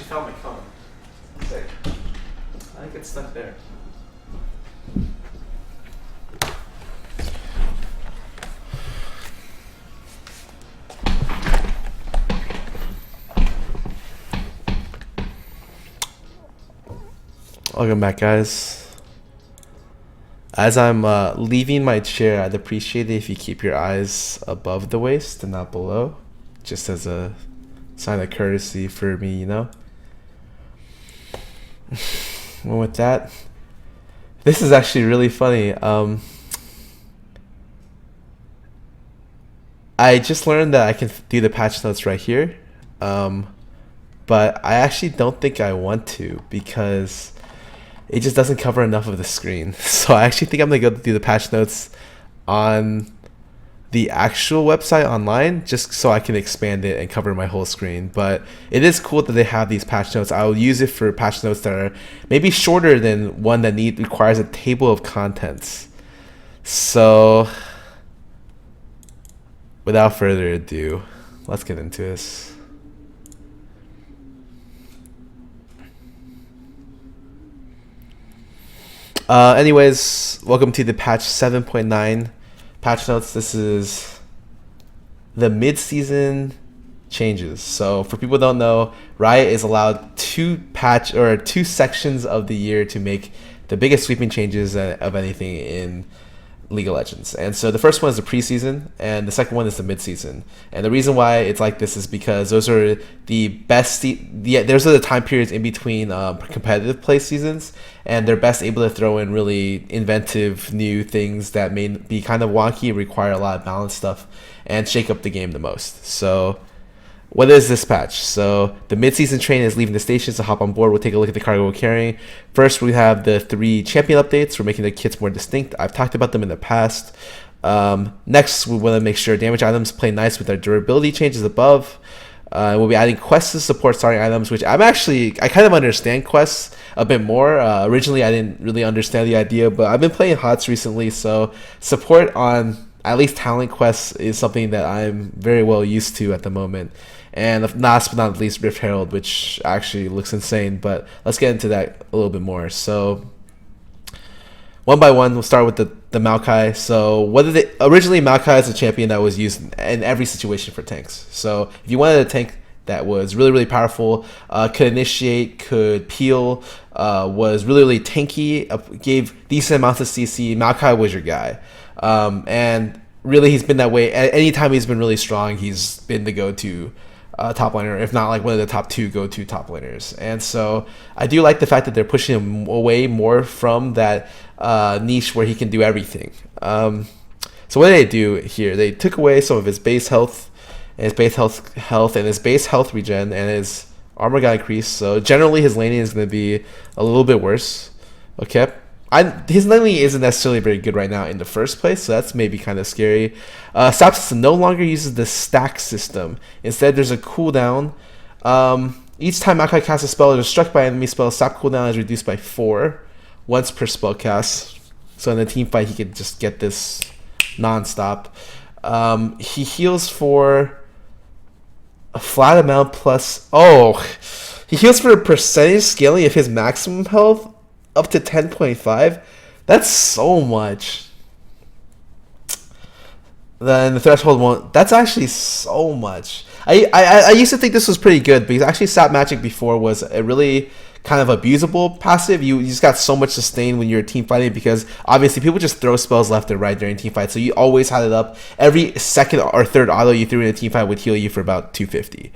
found my cone. Sick. I think it's stuck there. Welcome back, guys. As I'm leaving my chair, I'd appreciate it if you keep your eyes above the waist and not below, just as a sign of courtesy for me, you know? Well, with that, this is actually really funny. I just learned that I can do the patch notes right here, but I actually don't think I want to because it just doesn't cover enough of the screen. So I actually think I'm gonna go do the patch notes on the actual website online just so I can expand it and cover my whole screen. But it is cool that they have these patch notes. I will use it for patch notes that are maybe shorter than one that requires a table of contents. So without further ado, let's get into this. Anyways, welcome to the patch 7.9 patch notes. This is the mid-season changes. So for people who don't know, Riot is allowed two sections of the year to make the biggest sweeping changes of anything in League of Legends. And so the first one is the preseason, and the second one is the midseason. And the reason why it's like this is because those are the best. Those are the time periods in between competitive play seasons, and they're best able to throw in really inventive new things that may be kind of wonky, require a lot of balance stuff, and shake up the game the most. So what is this patch? So the mid-season train is leaving the stations to hop on board. We'll take a look at the cargo we're carrying. First, we have the 3 champion updates. We're making the kits more distinct. I've talked about them in the past. Next, we want to make sure damage items play nice with our durability changes above. We'll be adding quests to support starting items, which I kind of understand quests a bit more. Originally, I didn't really understand the idea, but I've been playing HOTS recently, so support on at least talent quests is something that I'm very well used to at the moment. And last but not least, Rift Herald, which actually looks insane, but let's get into that a little bit more. So one by one, we'll start with the Maokai. So originally Maokai is a champion that was used in every situation for tanks. So if you wanted a tank that was really, really powerful, could initiate, could peel, was really, really tanky, gave decent amounts of CC, Maokai was your guy. And really he's been that way. Anytime he's been really strong, he's been the go-to top laner, if not like one of the top 2 go-to top laners. And so I do like the fact that they're pushing him away more from that niche where he can do everything. So what did they do here? They took away some of his base health and his base health and his base health regen, and his armor got increased. So generally his laning is going to be a little bit worse. Okay. His laning isn't necessarily very good right now in the first place, so that's maybe kind of scary. Stop system no longer uses the stack system. Instead, there's a cooldown. Each time Maokai casts a spell or is struck by an enemy spell, stop cooldown is reduced by 4 once per spell cast. So in a team fight, he could just get this non-stop. He heals for a flat amount plus... he heals for a percentage scaling of his maximum health up to 10.5. That's so much. Then the threshold one, that's actually so much. I used to think this was pretty good, because actually Sap Magic before was a really kind of abusable passive. You just got so much sustain when you're team fighting, because obviously people just throw spells left and right during team fight, so you always had it up. Every second or third auto you threw in a team fight would heal you for about 250.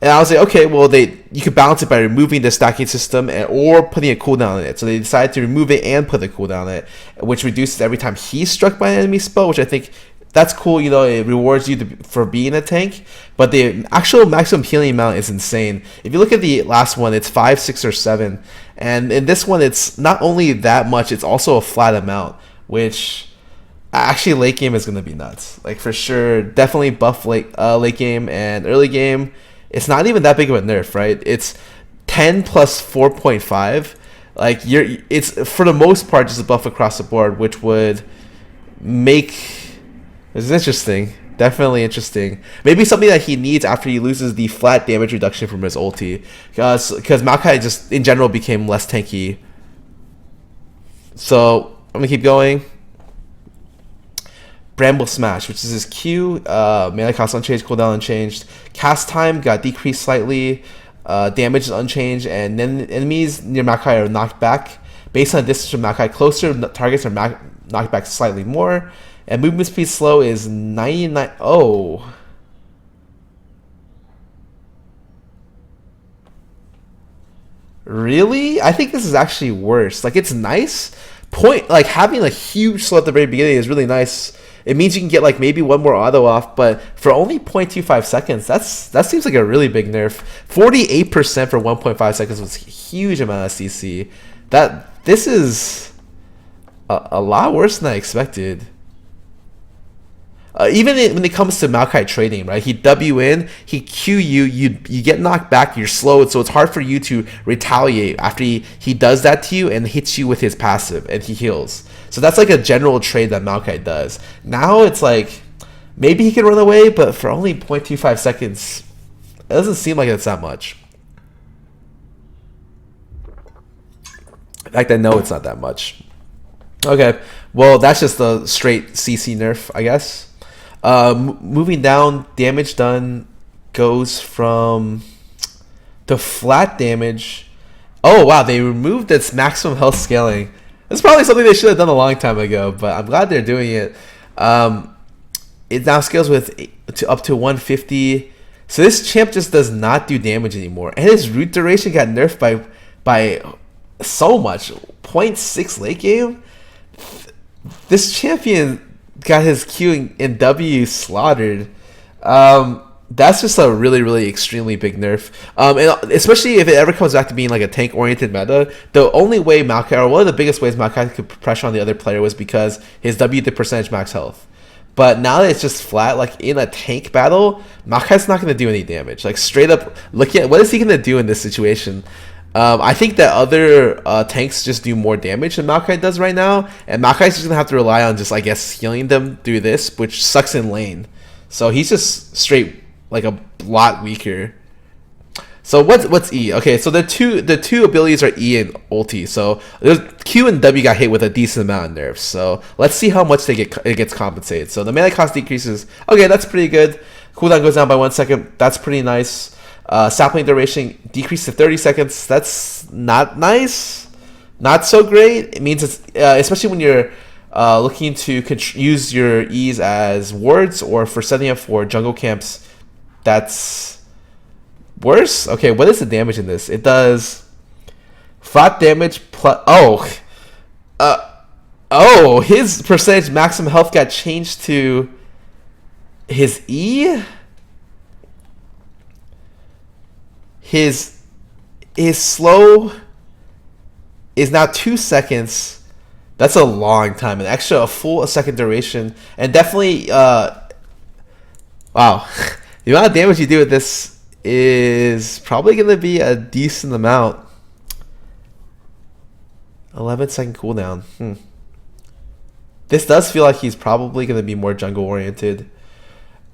And I was like, okay, well, you could balance it by removing the stacking system or putting a cooldown on it. So they decided to remove it and put a cooldown on it, which reduces every time he's struck by an enemy spell, which I think that's cool. You know, it rewards you for being a tank, but the actual maximum healing amount is insane. If you look at the last one, it's 5, 6, or 7, and in this one, it's not only that much; it's also a flat amount, which actually late game is going to be nuts. Like for sure, definitely buff late game and early game. It's not even that big of a nerf, right? It's 10 plus 4.5. Like it's for the most part just a buff across the board, which would make... This is interesting. Definitely interesting. Maybe something that he needs after he loses the flat damage reduction from his ulti. Because Maokai just, in general, became less tanky. So, I'm going to keep going. Bramble Smash, which is his Q. Melee cost unchanged, cooldown unchanged. Cast time got decreased slightly. Damage is unchanged. And then enemies near Maokai are knocked back. Based on the distance from Maokai, closer targets are knocked back slightly more. And movement speed slow is 99. Oh. Really? I think this is actually worse. Like, it's nice. Like, having a huge slow at the very beginning is really nice. It means you can get, like, maybe one more auto off. But for only 0.25 seconds, that seems like a really big nerf. 48% for 1.5 seconds was a huge amount of CC. This is a lot worse than I expected. Even when it comes to Maokai trading, right? He W in, he Q you, you get knocked back, you're slowed, so it's hard for you to retaliate after he does that to you and hits you with his passive and he heals. So that's like a general trade that Maokai does. Now it's like, maybe he can run away, but for only 0.25 seconds, it doesn't seem like it's that much. In fact, I know it's not that much. Okay, well, that's just a straight CC nerf, I guess. Moving down, damage done goes from the flat damage. Oh, wow, they removed its maximum health scaling. It's probably something they should have done a long time ago, but I'm glad they're doing it. It now scales up to 150. So this champ just does not do damage anymore. And his root duration got nerfed by so much. 0.6 late game? This champion got his Q and W slaughtered. That's just a really, really extremely big nerf. And especially if it ever comes back to being like a tank-oriented meta, the only way Maokai, or one of the biggest ways Maokai could put pressure on the other player was because his W did percentage max health. But now that it's just flat, like in a tank battle, Maokai's not going to do any damage. Like straight up, looking at what is he going to do in this situation? I think that other tanks just do more damage than Maokai does right now, and Maokai's just gonna have to rely on just, I guess, healing them through this, which sucks in lane. So he's just straight like a lot weaker. So what's E? Okay, so the two abilities are E and ulti. So Q and W got hit with a decent amount of nerfs. So let's see how much it gets compensated. So the mana cost decreases. Okay, that's pretty good. Cooldown goes down by 1 second. That's pretty nice. Sapling duration decreased to 30 seconds. That's not nice. Not so great. It means it's especially when you're looking to use your E's as wards or for setting up for jungle camps. That's worse. Okay, what is the damage in this? It does flat damage plus. Oh, his percentage maximum health got changed to his E. His slow is now 2 seconds. That's a long time. A full second duration. And definitely, wow. The amount of damage you do with this is probably going to be a decent amount. 11-second cooldown. This does feel like he's probably going to be more jungle oriented.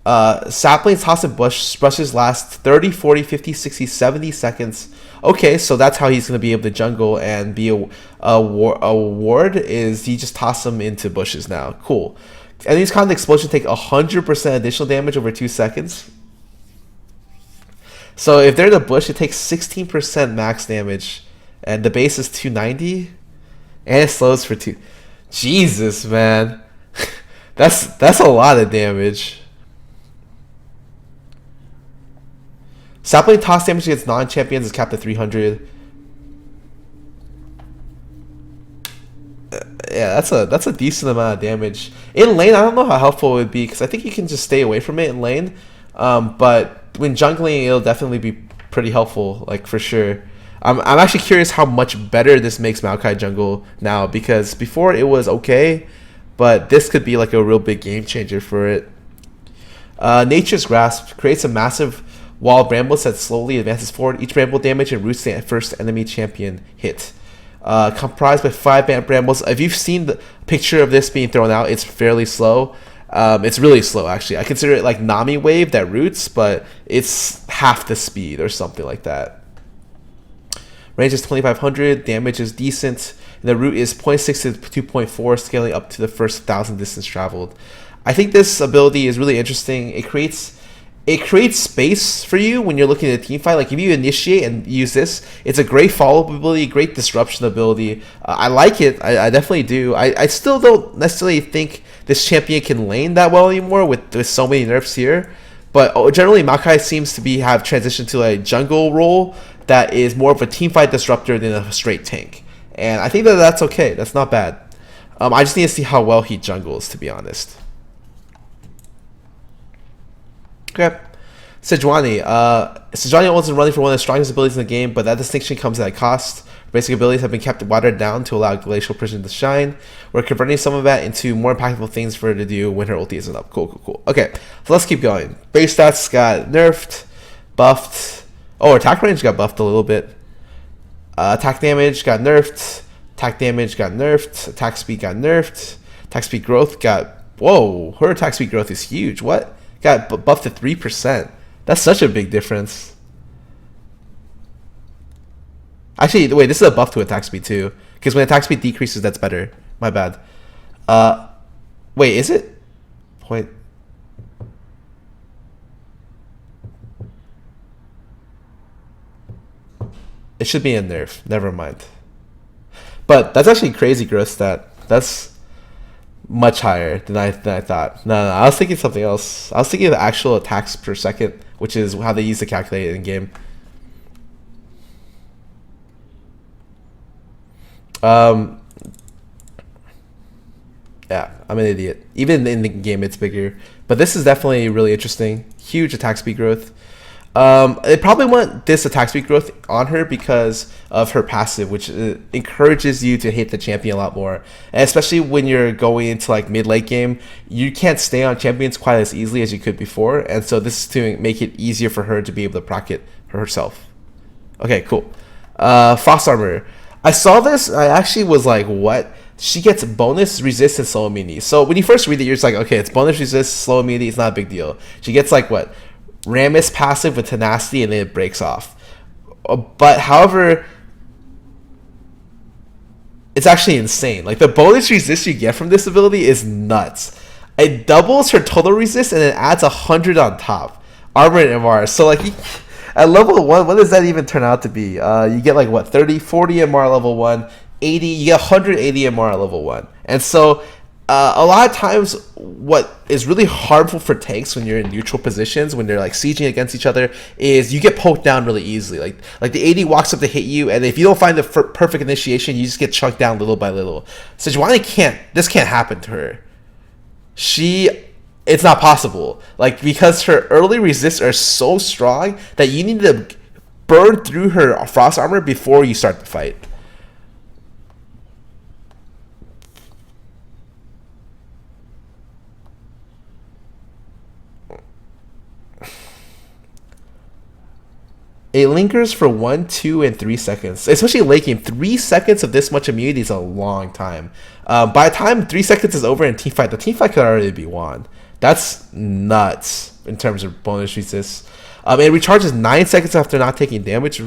Saplings, toss, and brushes last 30, 40, 50, 60, 70 seconds. Okay, so that's how he's going to be able to jungle and be a ward, is he just toss them into bushes now. Cool. And these kind of explosions take 100% additional damage over 2 seconds. So if they're in a bush, it takes 16% max damage. And the base is 290. And it slows for 2. Jesus, man. That's a lot of damage. Sapling toss damage against non-champions is capped at 300. Yeah, that's a decent amount of damage. In lane, I don't know how helpful it would be, because I think you can just stay away from it in lane. But when jungling, it'll definitely be pretty helpful, like for sure. I'm actually curious how much better this makes Maokai jungle now, because before it was okay, but this could be like a real big game changer for it. Nature's Grasp creates a massive wall of brambles that slowly advances forward. Each bramble damage and roots the first enemy champion hit. Comprised by 5 brambles. If you've seen the picture of this being thrown out, it's fairly slow. It's really slow, actually. I consider it like Nami Wave that roots, but it's half the speed or something like that. Range is 2500, damage is decent, and the root is 0.6 to 2.4, scaling up to the first 1,000 distance traveled. I think this ability is really interesting. It creates space for you when you're looking at a team fight. Like if you initiate and use this, it's a great follow-up ability, great disruption ability. I like it. I definitely do. I still don't necessarily think this champion can lane that well anymore with so many nerfs here. But generally, Maokai seems to have transitioned to a jungle role that is more of a teamfight disruptor than a straight tank. And I think that's okay. That's not bad. I just need to see how well he jungles, to be honest. Okay. Sejuani. Sejuani wasn't running for one of the strongest abilities in the game, but that distinction comes at a cost. Basic abilities have been kept watered down to allow Glacial Precision to shine. We're converting some of that into more impactful things for her to do when her ulti isn't up. Cool. Okay, so let's keep going. Base stats got nerfed, buffed. Oh, attack range got buffed a little bit. Attack damage got nerfed. Attack damage got nerfed. Attack speed got nerfed. Attack speed growth got... Whoa, her attack speed growth is huge. What? Got buffed to 3%. That's such a big difference. Actually, wait, this is a buff to attack speed too. Because when attack speed decreases, that's better. My bad. Wait, is it? Point. It should be a nerf. Never mind. But that's actually crazy growth stat. That's much higher than I thought. No, I was thinking something else. I was thinking of the actual attacks per second, which is how they use to calculate it in game. Yeah, I'm an idiot. Even in the game, it's bigger. But this is definitely really interesting. Huge attack speed growth. They probably want this attack speed growth on her because of her passive, which encourages you to hit the champion a lot more. And especially when you're going into like mid-late game, you can't stay on champions quite as easily as you could before. And so this is to make it easier for her to be able to proc it herself. Okay, cool. Frost Armor. I saw this, I actually was like, what? She gets bonus resist and slow immunity. So when you first read it, you're just like, okay, it's bonus resist, slow immunity, it's not a big deal. She gets like what? Rammus passive with tenacity and then it breaks off. But however, it's actually insane. Like the bonus resist you get from this ability is nuts. It doubles her total resist and it adds 100 on top. Armor and MR. So like at level 1, what does that even turn out to be? You get like what, 30, 40 MR level 1, 80, you get 180 MR at level 1. And so a lot of times what is really harmful for tanks when you're in neutral positions, when they're like sieging against each other, is you get poked down really easily. Like the AD walks up to hit you, and if you don't find the perfect initiation, you just get chunked down little by little. Sejuani this can't happen to her. It's not possible. Like, because her early resists are so strong that you need to burn through her frost armor before you start the fight. It lingers for 1, 2, and 3 seconds. Especially late game. 3 seconds of this much immunity is a long time. By the time 3 seconds is over in teamfight, the teamfight could already be won. That's nuts in terms of bonus resist. It recharges 9 seconds after not taking damage.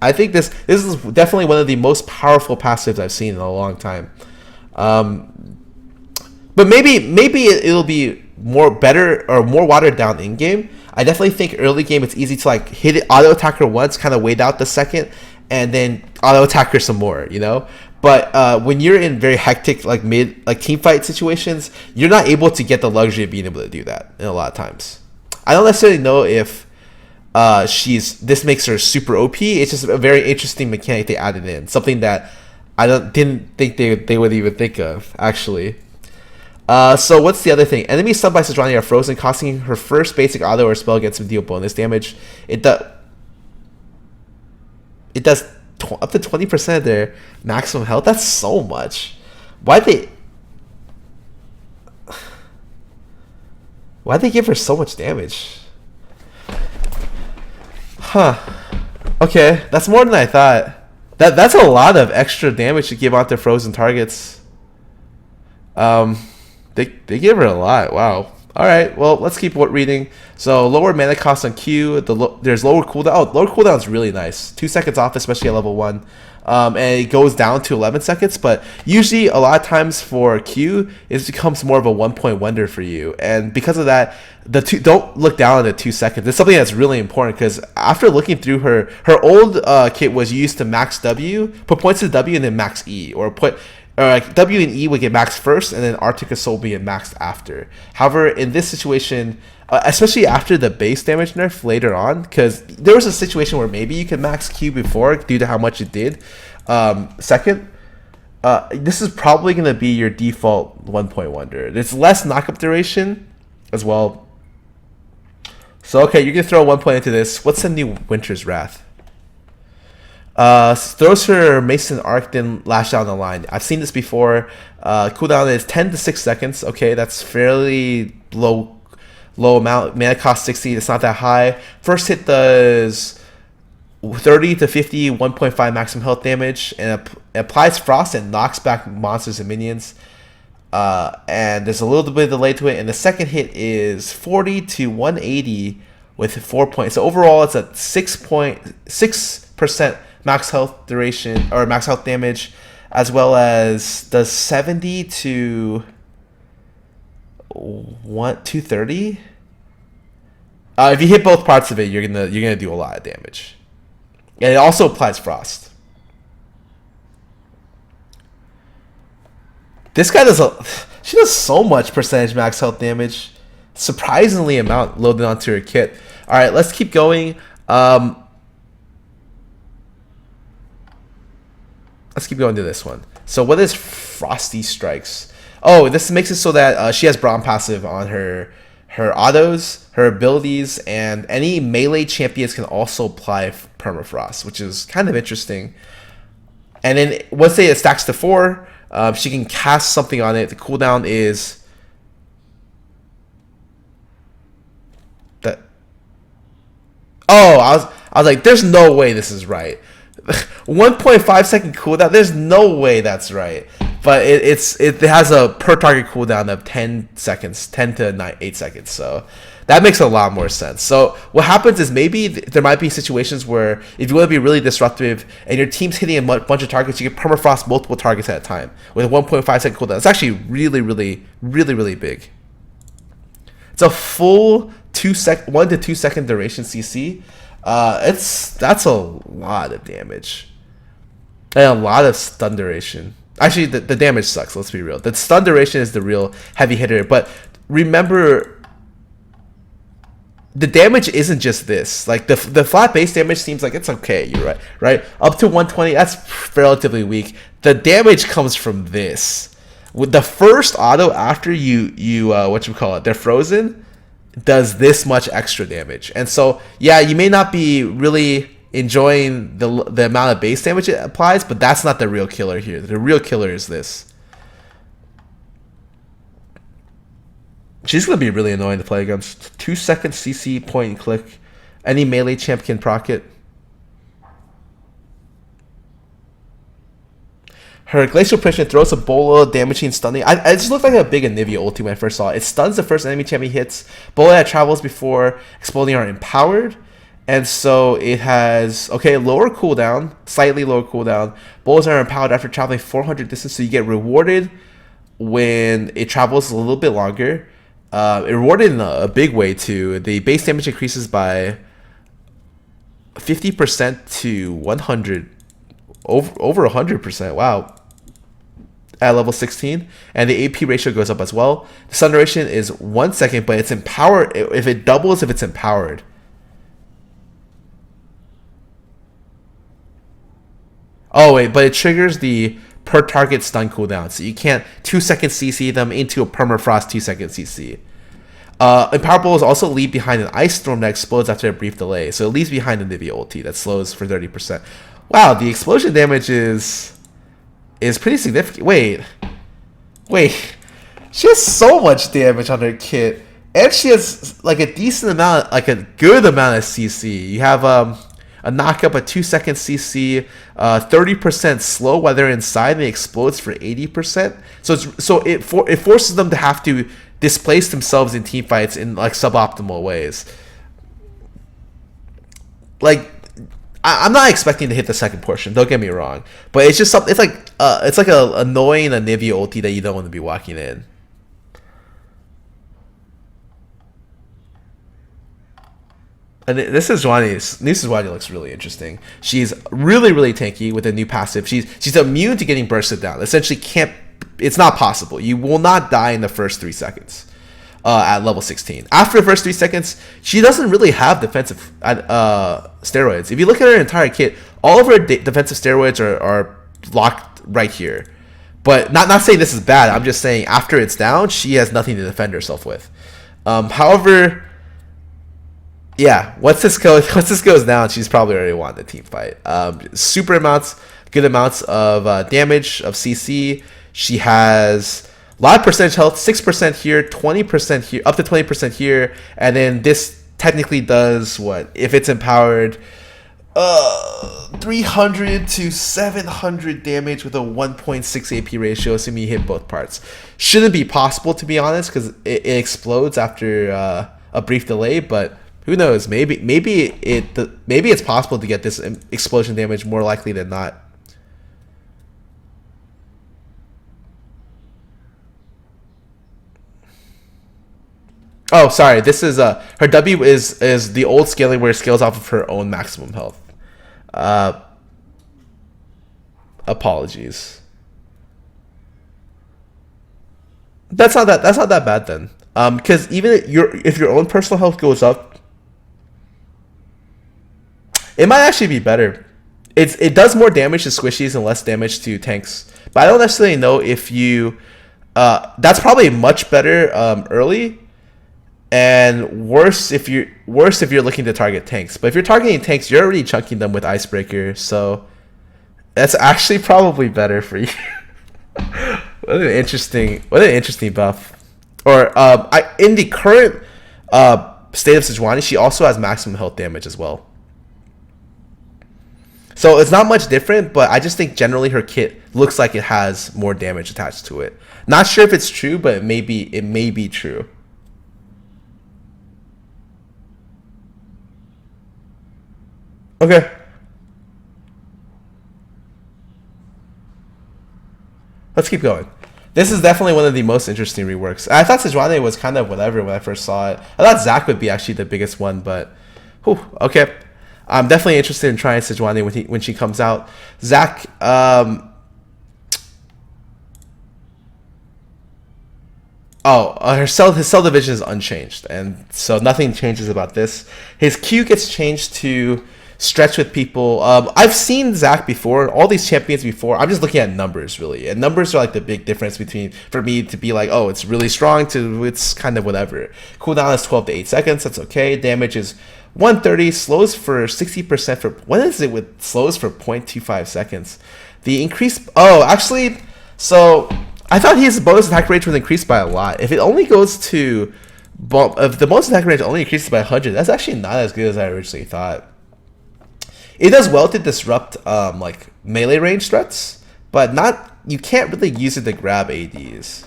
I think this is definitely one of the most powerful passives I've seen in a long time. But maybe it'll be more watered down in game. I definitely think early game it's easy to like hit it, auto attack her once, kind of wait out the second, and then auto attack her some more, you know. But when you're in very hectic team fight situations, you're not able to get the luxury of being able to do that in a lot of times. I don't necessarily know if this makes her super OP. It's just a very interesting mechanic they added in, something that I didn't think they would even think of actually. So what's the other thing? Enemies stunned by Sejuani are frozen, costing her first basic auto or spell against them deal bonus damage. It does up to 20% of their maximum health. That's so much. Why'd they give her so much damage? Huh. Okay, that's more than I thought. That's a lot of extra damage to give out to frozen targets. They give her a lot. Wow. All right. Well, let's keep reading. So lower mana cost on Q. There's lower cooldown. Oh, lower cooldown is really nice. 2 seconds off, especially at level 1. And it goes down to 11 seconds. But usually, a lot of times for Q, it becomes more of a 1-point wonder for you. And because of that, don't look down on the 2 seconds. It's something that's really important because after looking through her old kit was used to max W, put points to W and then max E, or put. Like W and E would get maxed first, and then Arctic Assault would get maxed after. However, in this situation, especially after the base damage nerf later on, because there was a situation where maybe you could max Q before due to how much it did. Second, this is probably going to be your default 1-point wonder. There's less knockup duration as well. So, okay, you're going to throw 1 point into this. What's the new Winter's Wrath? Throws her Mason Arc, then lash down the line. I've seen this before. Cooldown is 10 to 6 seconds. Okay, that's fairly low amount. Mana cost 60. It's not that high. First hit does 30 to 50, 1.5 maximum health damage, and applies Frost and knocks back monsters and minions. And there's a little bit of delay to it. And the second hit is 40 to 180 with 4 points. So overall, it's a 6% max health duration or max health damage, as well as does 70 to 230. If you hit both parts of it, you're gonna do a lot of damage. And it also applies Frost. This guy she does so much percentage max health damage. Surprisingly amount loaded onto her kit. All right, let's keep going. Let's keep going to this one. So what is Frosty Strikes? Oh, this makes it so that she has Braum passive on her autos, her abilities, and any melee champions can also apply Permafrost, which is kind of interesting. And then once it stacks to 4, she can cast something on it. The cooldown is that. Oh, I was like, there's no way this is right. 1.5 second cooldown. There's no way that's right. But it has a per target cooldown of 10 seconds, 10 to 8 seconds. So that makes a lot more sense. So what happens is maybe there might be situations where if you want to be really disruptive and your team's hitting a bunch of targets, you can permafrost multiple targets at a time with a 1.5 second cooldown. It's actually really, really, really, really big. It's a full 1 to 2 second duration CC. That's a lot of damage and a lot of stun duration. Actually, the damage sucks. Let's be real. The stun duration is the real heavy hitter. But remember, the damage isn't just this. Like the flat base damage seems like it's okay. You're right? Up to 120, that's relatively weak. The damage comes from this. With the first auto after you they're frozen, does this much extra damage. And so, yeah, you may not be really enjoying the amount of base damage it applies, but that's not the real killer here. The real killer is this. She's going to be really annoying to play against. 2 second CC point and click. Any melee champ can proc it. Her Glacial Pressure throws a bola, damaging, stunning. It just looked like a big Anivia ulti when I first saw it. It stuns the first enemy champion hits. Bola that travels before exploding are empowered. And so it has, lower cooldown, slightly lower cooldown. Bolas are empowered after traveling 400 distance, so you get rewarded when it travels a little bit longer. It rewarded in a big way too. The base damage increases by 50% to 100, over 100%. Wow. At level 16, and the AP ratio goes up as well. The stun duration is 1 second, but it's empowered. If it doubles, if it's empowered. Oh wait, but it triggers the per target stun cooldown, so you can't 2 second CC them into a permafrost 2 second CC. Empowered Bowls also leave behind an ice storm that explodes after a brief delay, so it leaves behind a Nivea ulti that slows for 30%. Wow, the explosion damage is pretty significant. Wait. She has so much damage on her kit. And she has like a decent amount, like a good amount of CC. You have a knockup, a 2-second CC, 30% slow while they're inside, and it explodes for 80%. So it forces them to have to displace themselves in team fights in like suboptimal ways. Like, I'm not expecting to hit the second portion. Don't get me wrong, but it's just something. It's like a annoying Anivia ulti that you don't want to be walking in. And this is Sejuani. New Sejuani looks really interesting. She's really, really tanky with a new passive. She's immune to getting bursted down. Essentially, it's not possible. You will not die in the first 3 seconds at level 16. After the first 3 seconds, she doesn't really have defensive steroids. If you look at her entire kit, all of her defensive steroids are locked right here. But not saying this is bad. I'm just saying after it's down, she has nothing to defend herself with. However, yeah, once this goes down, she's probably already won the team fight. Good amounts of damage of CC. She has a lot of percentage health, 6% here, 20% here, up to 20% here, and then this technically does what? If it's empowered, 300 to 700 damage with a 1.6 AP ratio, assuming you hit both parts. Shouldn't be possible, to be honest, because it explodes after a brief delay, but who knows? Maybe it's possible to get this explosion damage more likely than not. Oh, sorry. This is her W is the old scaling where it scales off of her own maximum health. Apologies. That's not that bad then. Because even if your own personal health goes up, it might actually be better. It does more damage to squishies and less damage to tanks. But I don't necessarily know if you. That's probably much better early. And worse if you're looking to target tanks. But if you're targeting tanks, you're already chunking them with Icebreaker, so that's actually probably better for you. What an interesting buff. Or in the current state of Sejuani, she also has maximum health damage as well. So it's not much different, but I just think generally her kit looks like it has more damage attached to it. Not sure if it's true, but it may be true. Okay. Let's keep going. This is definitely one of the most interesting reworks. I thought Sejuani was kind of whatever when I first saw it. I thought Zac would be actually the biggest one, but whew, okay. I'm definitely interested in trying Sejuani when she comes out. Zac, his cell division is unchanged, and so nothing changes about this. His Q gets changed to stretch with people. I've seen Zac before, all these champions before. I'm just looking at numbers, really, and numbers are like the big difference between, for me to be like, oh, it's really strong to it's kind of whatever. Cooldown is 12 to 8 seconds. That's okay. Damage is 130. Slows for 60% for, what is it with slows for 0.25 seconds? The increase, so I thought his bonus attack range was increased by a lot. If it only goes to, if the bonus attack range only increases by 100, that's actually not as good as I originally thought. It does well to disrupt like melee range threats, but you can't really use it to grab ADs.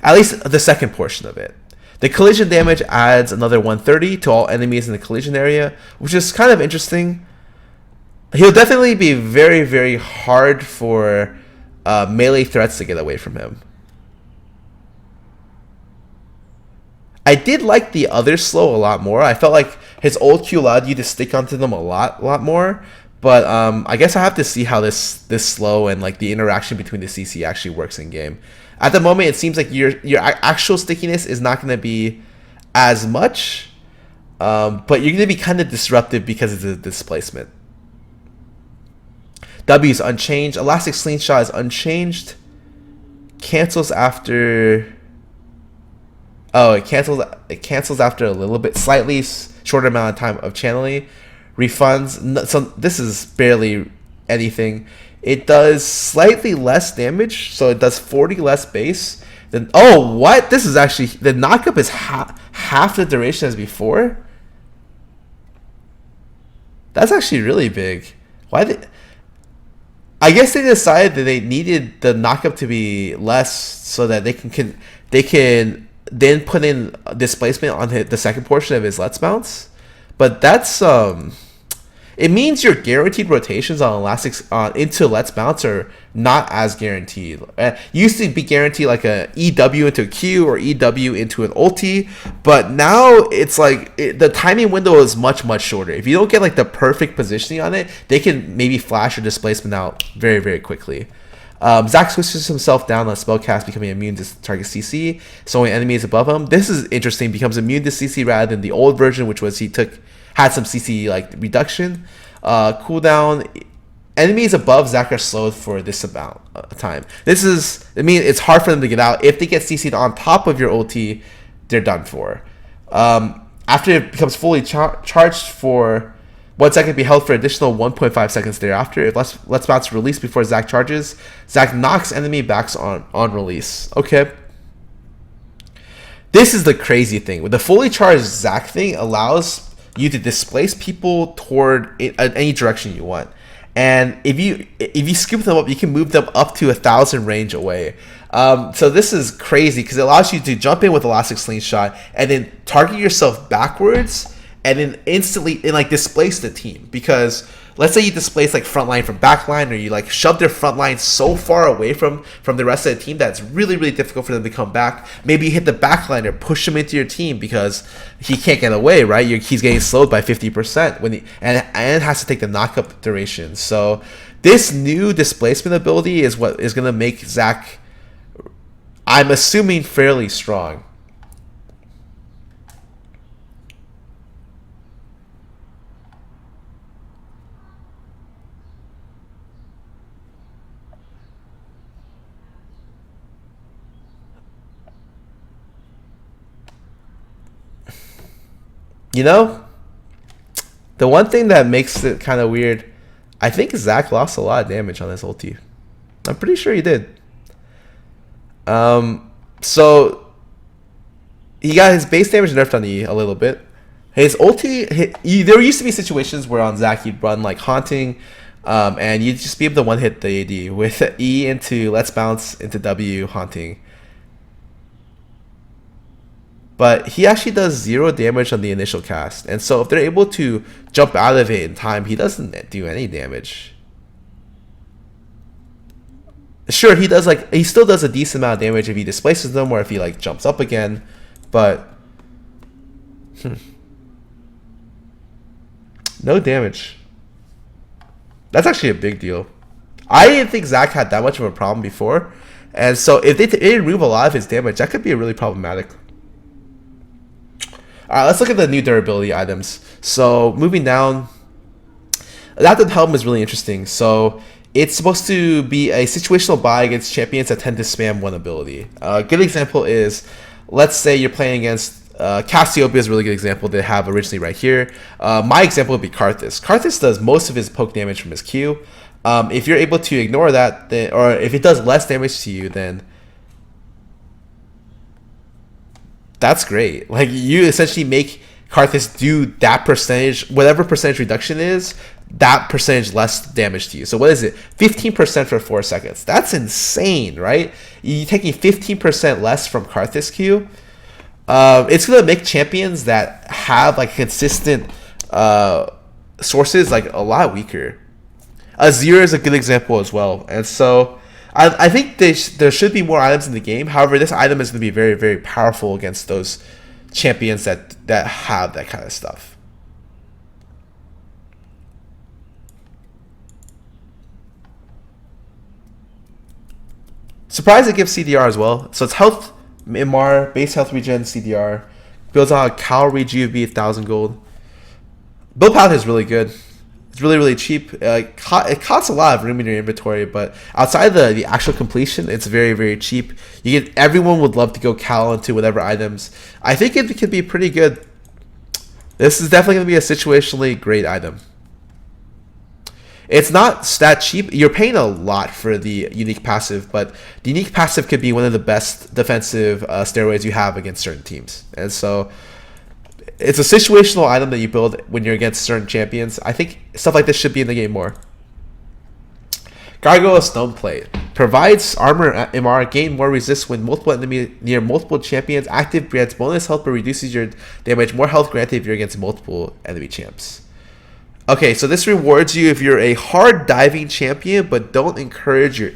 At least the second portion of it. The collision damage adds another 130 to all enemies in the collision area, which is kind of interesting. He'll definitely be very, very hard for melee threats to get away from him. I did like the other slow a lot more. I felt like his old Q allowed you to stick onto them a lot more. But I guess I have to see how this slow and like the interaction between the CC actually works in game. At the moment, it seems like your actual stickiness is not going to be as much, but you're going to be kind of disruptive because of the displacement. W is unchanged. Elastic Slingshot is unchanged. Cancels after. Oh, it cancels after a little bit, slightly shorter amount of time of channeling. Refunds. So this is barely anything. It does slightly less damage, so it does 40 less base. Then oh, what? This is actually the knockup is half the duration as before. That's actually really big. Why did... I guess they decided that they needed the knockup to be less so that they can then put in displacement on the second portion of his Let's Bounce. But that's it means your guaranteed rotations on elastics into Let's Bounce are not as guaranteed. Used to be guaranteed like a EW into a Q or EW into an ulti, but now it's like the timing window is much shorter. If you don't get like the perfect positioning on it, they can maybe flash your displacement out very quickly. Zac switches himself down on spellcast, becoming immune to target CC, so when enemies above him. This is interesting, becomes immune to CC rather than the old version, which was he had some CC like reduction. Cooldown. Enemies above Zac are slowed for this amount of time. It's hard for them to get out. If they get CC'd on top of your ulti, they're done for. After it becomes fully charged for 1 second, be held for additional 1.5 seconds thereafter. If Let's Bounce release before Zac charges, Zac knocks enemy backs on release. Okay. This is the crazy thing. With the fully charged Zac thing allows you to displace people toward any direction you want. And if you scoop them up, you can move them up to 1,000 range away. So this is crazy because it allows you to jump in with Elastic Slingshot and then target yourself backwards and then instantly displace the team. Because let's say you displace like front line from back line, or you like shove their front line so far away from the rest of the team that's really difficult for them to come back. Maybe you hit the back line or push him into your team because he can't get away, right? He's getting slowed by 50% and has to take the knockup duration. So this new displacement ability is what is going to make Zac, I'm assuming, fairly strong. You know, the one thing that makes it kind of weird, I think Zac lost a lot of damage on his ulti. I'm pretty sure he did. So he got his base damage nerfed on E a little bit. His ulti, there used to be situations where on Zac he'd run like Haunting, and you'd just be able to one hit the AD with E into Let's Bounce into W Haunting. But he actually does 0 damage on the initial cast. And so if they're able to jump out of it in time, he doesn't do any damage. Sure, he still does a decent amount of damage if he displaces them or if he like jumps up again. But no damage. That's actually a big deal. I didn't think Zac had that much of a problem before. And so if they remove a lot of his damage, that could be really problematic. Alright, let's look at the new durability items. So moving down, Adaptive Helm is really interesting. So it's supposed to be a situational buy against champions that tend to spam one ability. A good example is, let's say you're playing against Cassiopeia is a really good example they have originally right here. My example would be Karthus. Karthus does most of his poke damage from his Q. If you're able to ignore that, or if it does less damage to you, then that's great. Like, you essentially make Karthus do that percentage, whatever percentage reduction is, that percentage less damage to you. So what is it? 15% for 4 seconds. That's insane, right? You're taking 15% less from Karthus Q. It's gonna make champions that have like consistent sources like a lot weaker. Azir is a good example as well, and so I think there should be more items in the game. However, this item is going to be very powerful against those champions that have that kind of stuff. Surprise, it gives CDR as well. So it's health, MR, base health regen, CDR. Builds on a Cal Rejuve, 1,000 gold. Build path is really good. It's really cheap. It costs a lot of room in your inventory, but outside the actual completion, it's very cheap. Everyone would love to go Cal into whatever items. I think it could be pretty good. This is definitely going to be a situationally great item. It's not that cheap. You're paying a lot for the unique passive, but the unique passive could be one of the best defensive steroids you have against certain teams. And so it's a situational item that you build when you're against certain champions. I think stuff like this should be in the game more. Gargoyle Stone Plate provides armor MR, gain more resist when multiple enemies near multiple champions. Active grants bonus health but reduces your damage. More health granted if you're against multiple enemy champs. Okay, so this rewards you if you're a hard diving champion but don't encourage you're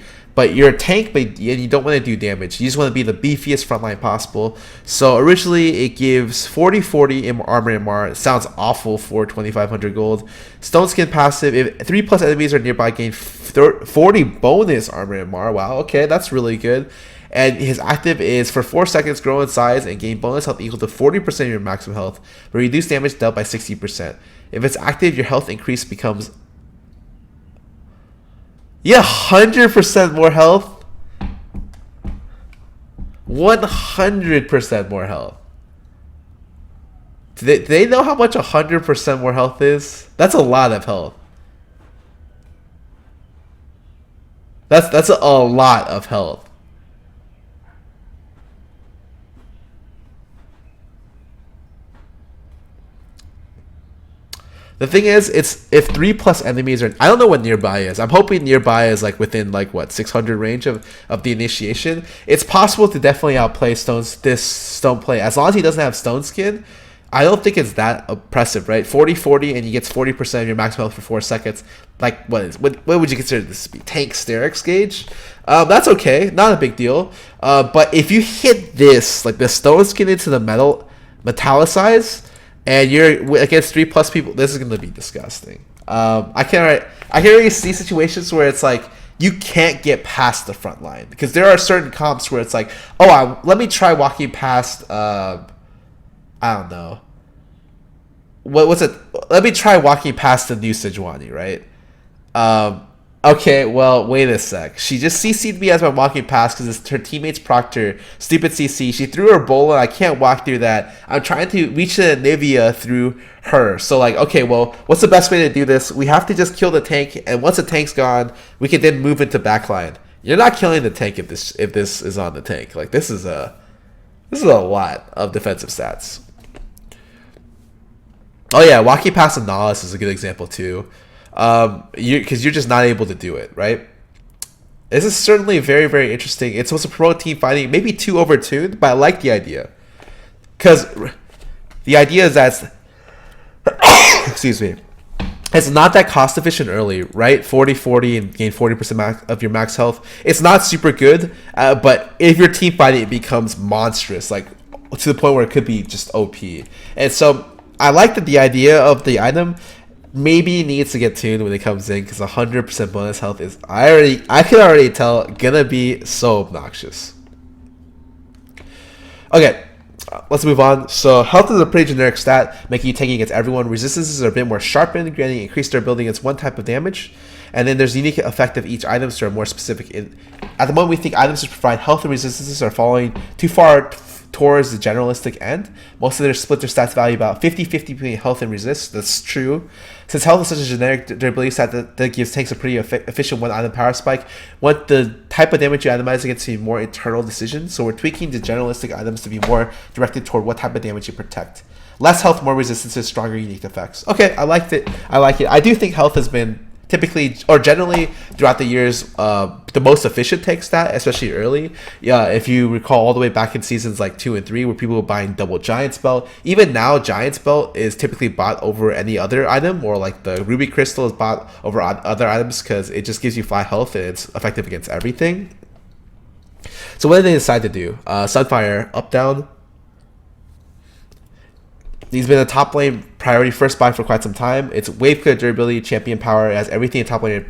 a tank and you don't want to do damage. You just want to be the beefiest frontline possible. So originally it gives 40/40 armor MR. It sounds awful for 2,500 gold. Stone Skin passive, if 3+ enemies are nearby, gain 40 bonus armor MR. Wow, okay, that's really good. And his active is for 4 seconds, grow in size and gain bonus health equal to 40% of your maximum health, but reduce damage dealt by 60%. If it's active, your health increase becomes 100% more health. 100% more health. Do they know how much 100% more health is? That's a lot of health. That's a lot of health. The thing is, it's if 3+ enemies are... I don't know what nearby is. I'm hoping nearby is like within like what 600 range of the initiation. It's possible to definitely outplay this stone play as long as he doesn't have stone skin. I don't think it's that oppressive, right? 40/40 and he gets 40% of your maximum health for 4 seconds. Like what would you consider this to be? Tank Sterix gauge? That's okay, not a big deal. But if you hit this, like the stone skin into the metallicize, and you're against 3+ people, this is gonna be disgusting. I can already see situations where it's like you can't get past the front line because there are certain comps where it's like, let me try walking past. I don't know. What's it? Let me try walking past the new Sejuani, right? Okay, well, wait a sec. She just CC'd me as I'm walking past because her teammate's Proctor. Stupid CC. She threw her bowl and I can't walk through that. I'm trying to reach the Nivea through her. So, like, okay, well, what's the best way to do this? We have to just kill the tank, and once the tank's gone, we can then move into backline. You're not killing the tank if this is on the tank. Like, this is a lot of defensive stats. Oh yeah, walking past Analysis is a good example too. Because you're just not able to do it, right? This is certainly very, very interesting. It's supposed to promote team fighting, maybe too overtuned, but I like the idea. Because the idea is that, excuse me, it's not that cost efficient early, right? 40/40 and gain 40% of your max health. It's not super good, but if you're team fighting, it becomes monstrous, like to the point where it could be just OP. And so I like that the idea of the item maybe needs to get tuned when it comes in because 100% bonus health is I can already tell gonna be so obnoxious. Okay, let's move on. So health is a pretty generic stat, making you tanky against everyone. Resistances are a bit more sharpened, granting increased durability against one type of damage. And then there's unique effect of each item, so are more specific. At the moment, we think items that provide health and resistances are falling too far towards the generalistic end. Most of them split their stats value about 50-50 between health and resist. That's true. Since health is such a generic durability stat that gives tanks a pretty efficient one item power spike, want the type of damage you itemize against to be more internal decisions. So we're tweaking the generalistic items to be more directed toward what type of damage you protect. Less health, more resistances, stronger unique effects. Okay, I liked it. I like it. I do think health has been typically or generally throughout the years the most efficient tank stat, especially early. Yeah, if you recall all the way back in seasons like 2 and 3 where people were buying double Giant's Belt. Even now Giant's Belt is typically bought over any other item, or like the Ruby Crystal is bought over other items because it just gives you 5 health and it's effective against everything. So what did they decide to do? Sunfire up down. He's been a top lane priority first buy for quite some time. It's wave clear durability, champion power, as everything in top lane.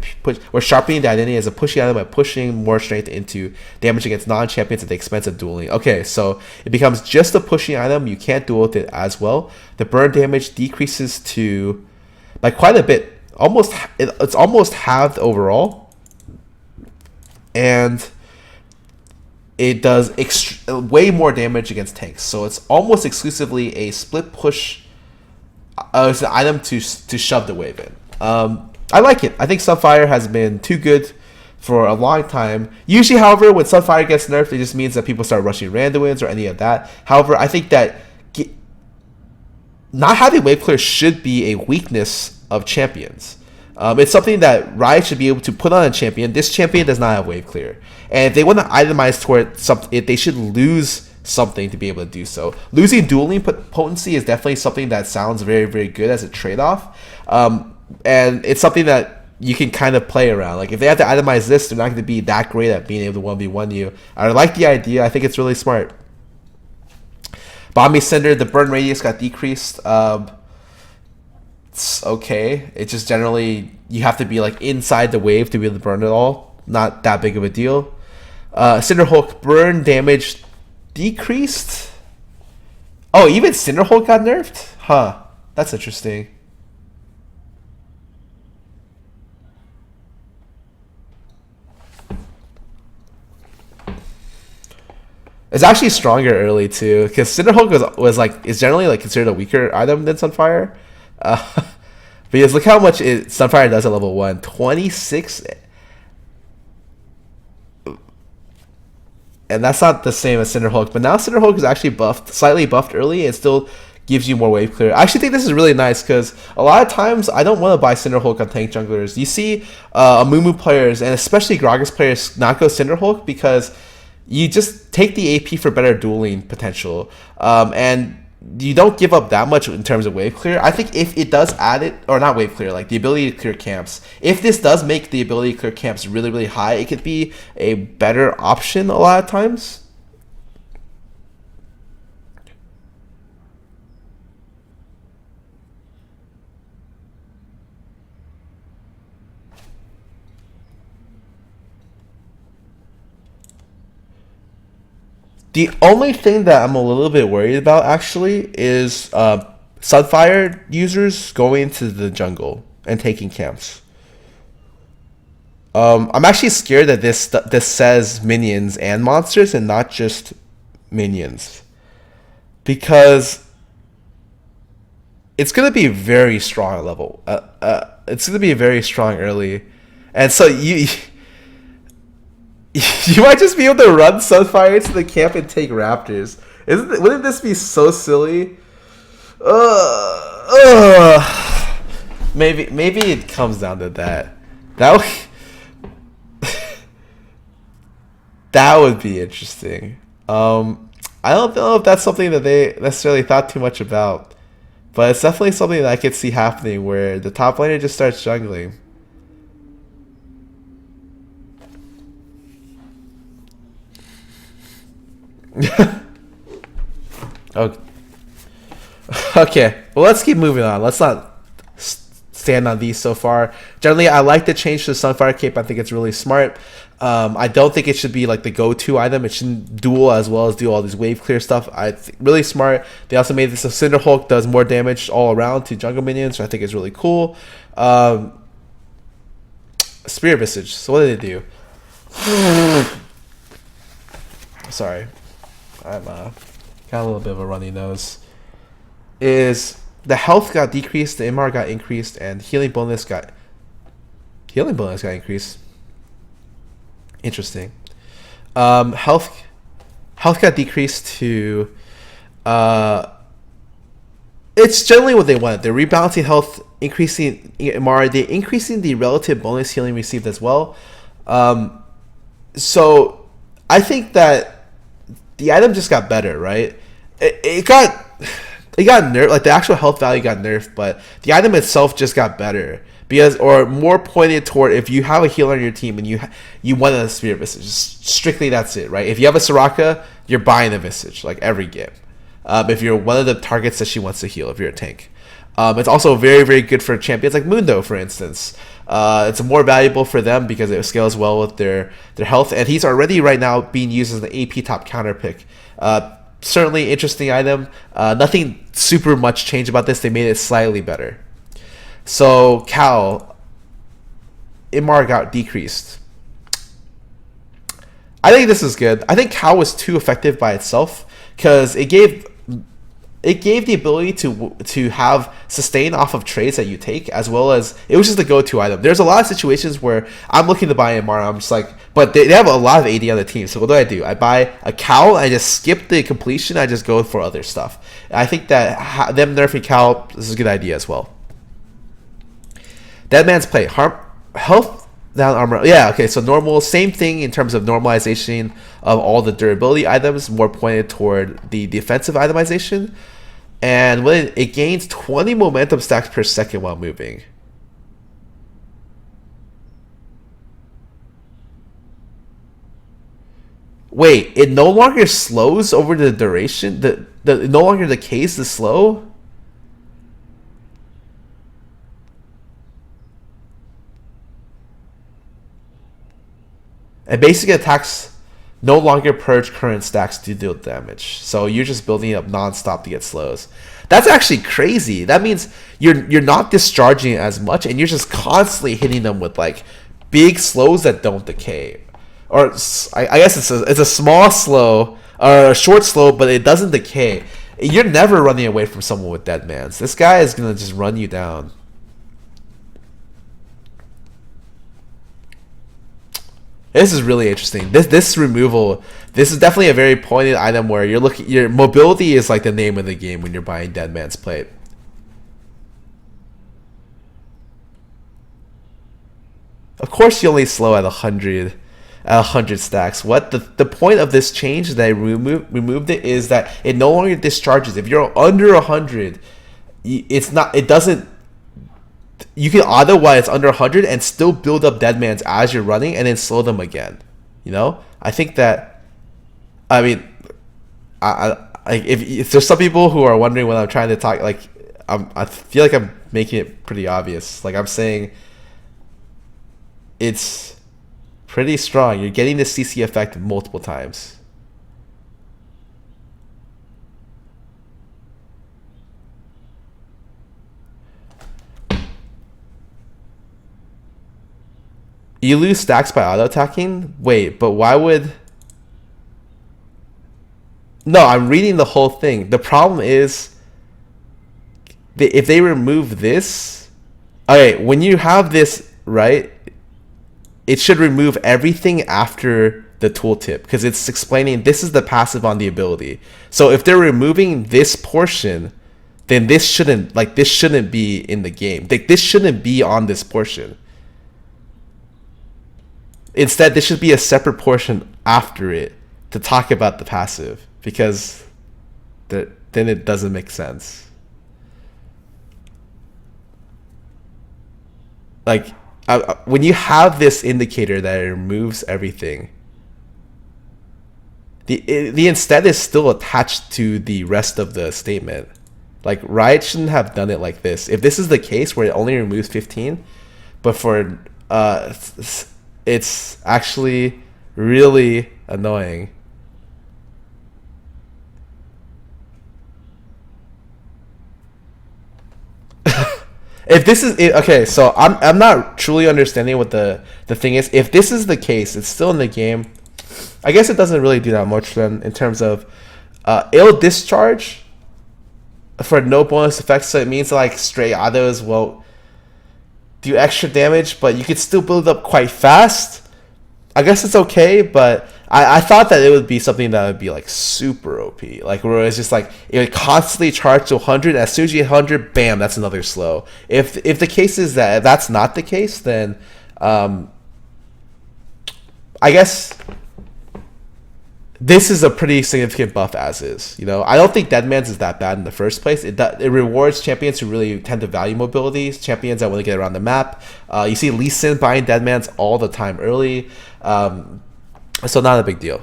We're sharpening the identity as a pushy item by pushing more strength into damage against non-champions at the expense of dueling. Okay, so it becomes just a pushing item. You can't duel with it as well. The burn damage decreases to by quite a bit. It's almost halved overall. And it does way more damage against tanks. So it's almost exclusively a split push. It's an item to shove the wave in. I like it. I think Sunfire has been too good for a long time. Usually, however, when Sunfire gets nerfed, it just means that people start rushing Randuins or any of that. However, I think that not having wave clear should be a weakness of champions. It's something that Riot should be able to put on a champion. This champion does not have wave clear, and if they want to itemize toward something, they should lose something to be able to do so. Losing dueling potency is definitely something that sounds very, very good as a trade-off, and it's something that you can kind of play around. Like if they have to itemize this, they're not going to be that great at being able to 1v1 you. I like the idea. I think it's really smart. Bombi Cinder, the burn radius got decreased. It's okay. It's just generally you have to be like inside the wave to be able to burn it all. Not that big of a deal. Cinderhulk, burn damage decreased. Oh, even Cinderhulk got nerfed? Huh. That's interesting. It's actually stronger early too, because Cinderhulk was like is generally like considered a weaker item than Sunfire. Because look how much Sunfire does at level 1. 26. And that's not the same as Cinderhulk, but now Cinderhulk is actually buffed, slightly buffed early, and still gives you more wave clear. I actually think this is really nice because a lot of times I don't want to buy Cinderhulk on tank junglers. You see Amumu players and especially Gragas players not go Cinderhulk because you just take the AP for better dueling potential, and you don't give up that much in terms of wave clear. I think if it does add it, or not wave clear, like the ability to clear camps, if this does make the ability to clear camps really, really high, it could be a better option a lot of times. The only thing that I'm a little bit worried about actually is Sunfire users going to the jungle and taking camps. I'm actually scared that this says minions and monsters and not just minions, because it's gonna be very strong level. It's gonna be very strong early, and so you might just be able to run Sunfire into the camp and take Raptors. Wouldn't this be so silly? Maybe it comes down to that. That would be interesting. I don't know if that's something that they necessarily thought too much about, but it's definitely something that I could see happening where the top laner just starts jungling. Okay, well, let's keep moving on. Let's not stand on these so far. Generally, I like the change to the Sunfire Cape. I think it's really smart. I don't think it should be like the go-to item. It shouldn't duel as well as do all these wave clear stuff. I think really smart. They also made this so Cinderhulk does more damage all around to jungle minions, which I think is really cool. Spirit Visage. So what did they do? Sorry, I'm got a little bit of a runny nose. Is the health got decreased, the MR got increased, and healing bonus got increased. Interesting. Health got decreased to it's generally what they wanted. They're rebalancing health, increasing MR, they're increasing the relative bonus healing received as well. So I think that the item just got better, right? It got nerfed, like the actual health value got nerfed, but the item itself just got better because, or more pointed toward, if you have a healer on your team and you want a Spirit Visage, strictly that's it, right? If you have a Soraka, you're buying a Visage like every game. If you're one of the targets that she wants to heal, if you're a tank. It's also very, very good for champions like Mundo, for instance. It's more valuable for them because it scales well with their health, and he's already right now being used as the AP top counter pick. Certainly interesting item. Nothing super much changed about this. They made it slightly better. So Cal, MR got decreased. I think this is good. I think Cal was too effective by itself because it gave it gave the ability to have sustain off of trades that you take, as well as it was just the go-to item. There's a lot of situations where I'm looking to buy Amara, I'm just like, but they have a lot of AD on the team, so what do? I buy a Cow, I just skip the completion, I just go for other stuff. And I think that them nerfing Cow is a good idea as well. Dead Man's Play, health down, armor. Yeah, okay, so normal, same thing in terms of normalization of all the durability items, more pointed toward the defensive itemization. And when it gains 20 momentum stacks per second while moving. Wait, it no longer slows over the duration? The no longer decays the slow? And basic attacks no longer purge current stacks to deal damage. So you're just building up non-stop to get slows. That's actually crazy. That means you're not discharging it as much, and you're just constantly hitting them with like big slows that don't decay. Or I guess it's a small slow or a short slow, but it doesn't decay. You're never running away from someone with Dead Man's. This guy is gonna just run you down. This is really interesting. This removal, this is definitely a very pointed item where your mobility is like the name of the game when you're buying Dead Man's Plate. Of course, you only slow at 100 stacks. What the point of this change that I removed it is that it no longer discharges. If you're under 100, it doesn't. You can auto while it's under 100 and still build up Dead Man's as you're running and then slow them again. You know, I think that. I mean, if there's some people who are wondering what I'm trying to talk, like I feel like I'm making it pretty obvious. Like I'm saying, it's pretty strong. You're getting the CC effect multiple times. You lose stacks by auto-attacking? Wait, but why would... No, I'm reading the whole thing. The problem is, if they remove this... Okay, when you have this, right, it should remove everything after the tooltip, because it's explaining this is the passive on the ability. So if they're removing this portion, then this shouldn't be in the game. This shouldn't be on this portion. Instead, there should be a separate portion after it to talk about the passive, because then it doesn't make sense. Like, when you have this indicator that it removes everything, the instead is still attached to the rest of the statement. Like, Riot shouldn't have done it like this. If this is the case where it only removes 15, but for it's actually really annoying. If this is okay, so I'm not truly understanding what the thing is. If this is the case, it's still in the game. I guess it doesn't really do that much then in terms of it'll discharge for no bonus effects, so it means like stray autos will do extra damage, but you could still build up quite fast. I guess it's okay, but I thought that it would be something that would be like super OP, like where it's just like it would constantly charge to 100. As soon as you get 100, bam, that's another slow. If the case is that that's not the case, then I guess this is a pretty significant buff as is. You know, I don't think Deadman's is that bad in the first place. It rewards champions who really tend to value mobility, champions that want to get around the map. You see Lee Sin buying Deadman's all the time early. So not a big deal.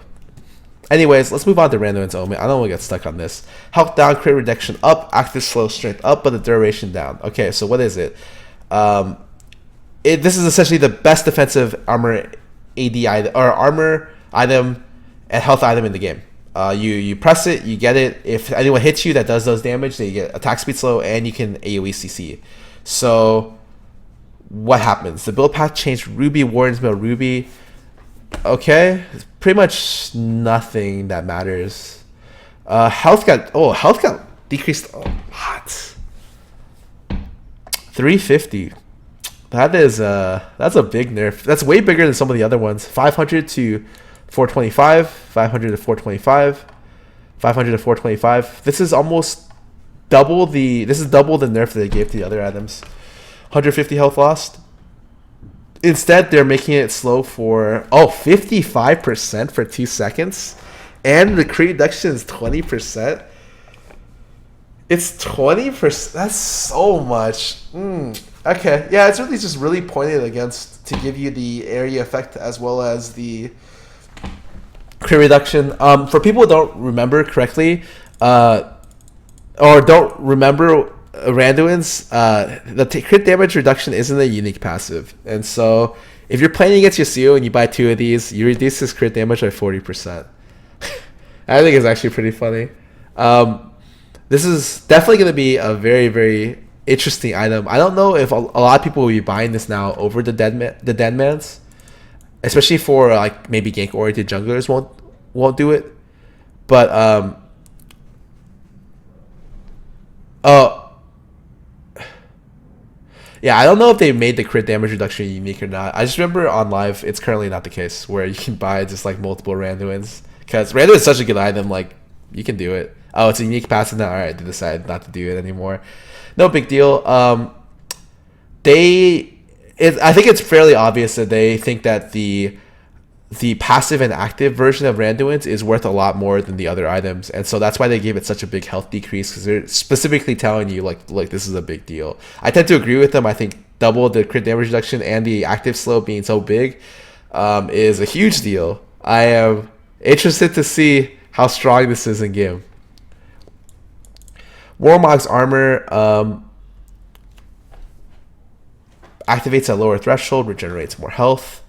Anyways, let's move on to Random's Omen. I don't want to get stuck on this. Health down, crit reduction up, active slow strength up, but the duration down. Okay, so what is it? This is essentially the best defensive armor AD item, or armor item and health item in the game. You press it, you get it. If anyone hits you that does those damage, then you get attack speed slow, and you can AoE CC. So what happens? The build path changed Ruby, Warden's Mill, Ruby. Okay, it's pretty much nothing that matters. Health got decreased a lot. 350. That is that's a big nerf. That's way bigger than some of the other ones. 500 to 425, 500 to 425, 500 to 425. This is almost double the nerf that they gave to the other items. 150 health lost. Instead, they're making it slow for 55% for 2 seconds, and the crit reduction is 20%. It's 20%. That's so much. Okay, yeah, it's really just really pointed against to give you the area effect as well as the crit reduction. For people who don't remember correctly, or don't remember Randuin's, the crit damage reduction isn't a unique passive, and so if you're playing against Yasuo and you buy 2 of these, you reduce his crit damage by 40%. I think it's actually pretty funny. This is definitely going to be a very, very interesting item. I don't know if a lot of people will be buying this now over the dead mans, especially for like maybe gank oriented junglers won't do it, but yeah, I don't know if they made the crit damage reduction unique or not. I just remember on live, it's currently not the case where you can buy just like multiple Randuins, because Randuin is such a good item. Like, you can do it. Oh, it's a unique passive now. All right, they decided not to do it anymore. No big deal. I think it's fairly obvious that they think that the passive and active version of Randuin's is worth a lot more than the other items, and so that's why they gave it such a big health decrease, because they're specifically telling you like this is a big deal. I tend to agree with them. I think double the crit damage reduction and the active slow being so big is a huge deal. I am interested to see how strong this is in game. Warmog's armor activates at lower threshold, regenerates more health.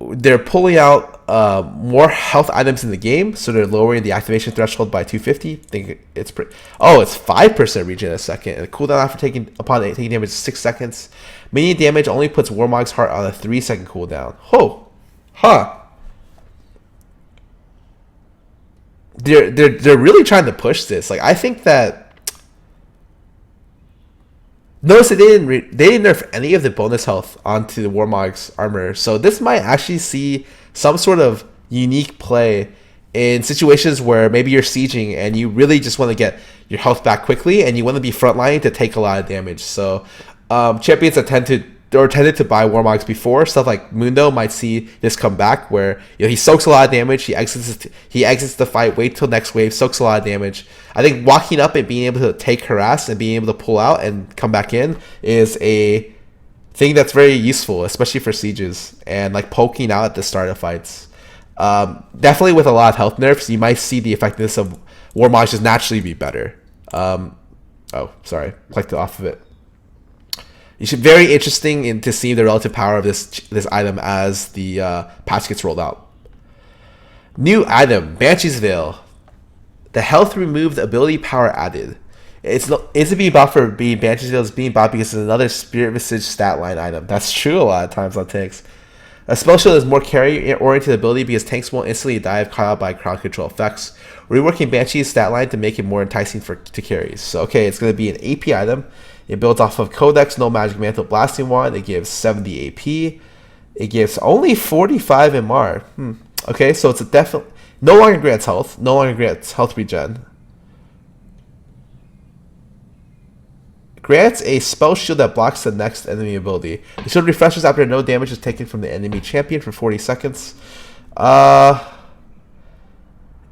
They're pulling out more health items in the game, so they're lowering the activation threshold by 250. I think it's it's 5% regen a second, and the cooldown after taking damage is 6 seconds. Minion damage only puts Warmog's heart on a 3-second cooldown. They're really trying to push this. Like, I think that. Notice they didn't nerf any of the bonus health onto the Warmog's armor, so this might actually see some sort of unique play in situations where maybe you're sieging and you really just want to get your health back quickly and you want to be frontline to take a lot of damage. So champions that tended to buy Warmog's before, stuff like Mundo, might see this come back where he soaks a lot of damage, he exits the fight, wait till next wave, soaks a lot of damage. I think walking up and being able to take harass and being able to pull out and come back in is a thing that's very useful, especially for sieges and like poking out at the start of fights. Definitely with a lot of health nerfs, you might see the effectiveness of Warmog just naturally be better. Clicked off of it. It's very interesting to see the relative power of this item as the patch gets rolled out. New item, Banshee's Veil. The health removed, ability power added. It's to be bought for being Banshee's Veil is being bought because it's another Spirit Visage stat line item. That's true a lot of times on tanks. A spell shield is more carry-oriented ability because tanks won't instantly die if caught out by crowd control effects. Reworking Banshee's stat line to make it more enticing to carries. So, okay, it's going to be an AP item. It builds off of Codex, No Magic Mantle, Blasting Wand. It gives 70 AP. It gives only 45 MR. Okay, so it's a definite... No longer grants health. No longer grants health regen. Grants a spell shield that blocks the next enemy ability. The shield refreshes after no damage is taken from the enemy champion for 40 seconds.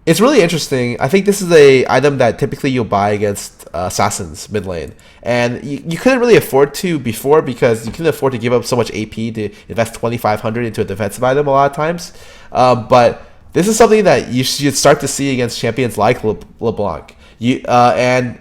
It's really interesting. I think this is a item that typically you'll buy against assassins mid lane, and you couldn't really afford to before because you couldn't afford to give up so much AP to invest 2,500 into a defensive item a lot of times. But this is something that you should start to see against champions like LeBlanc. And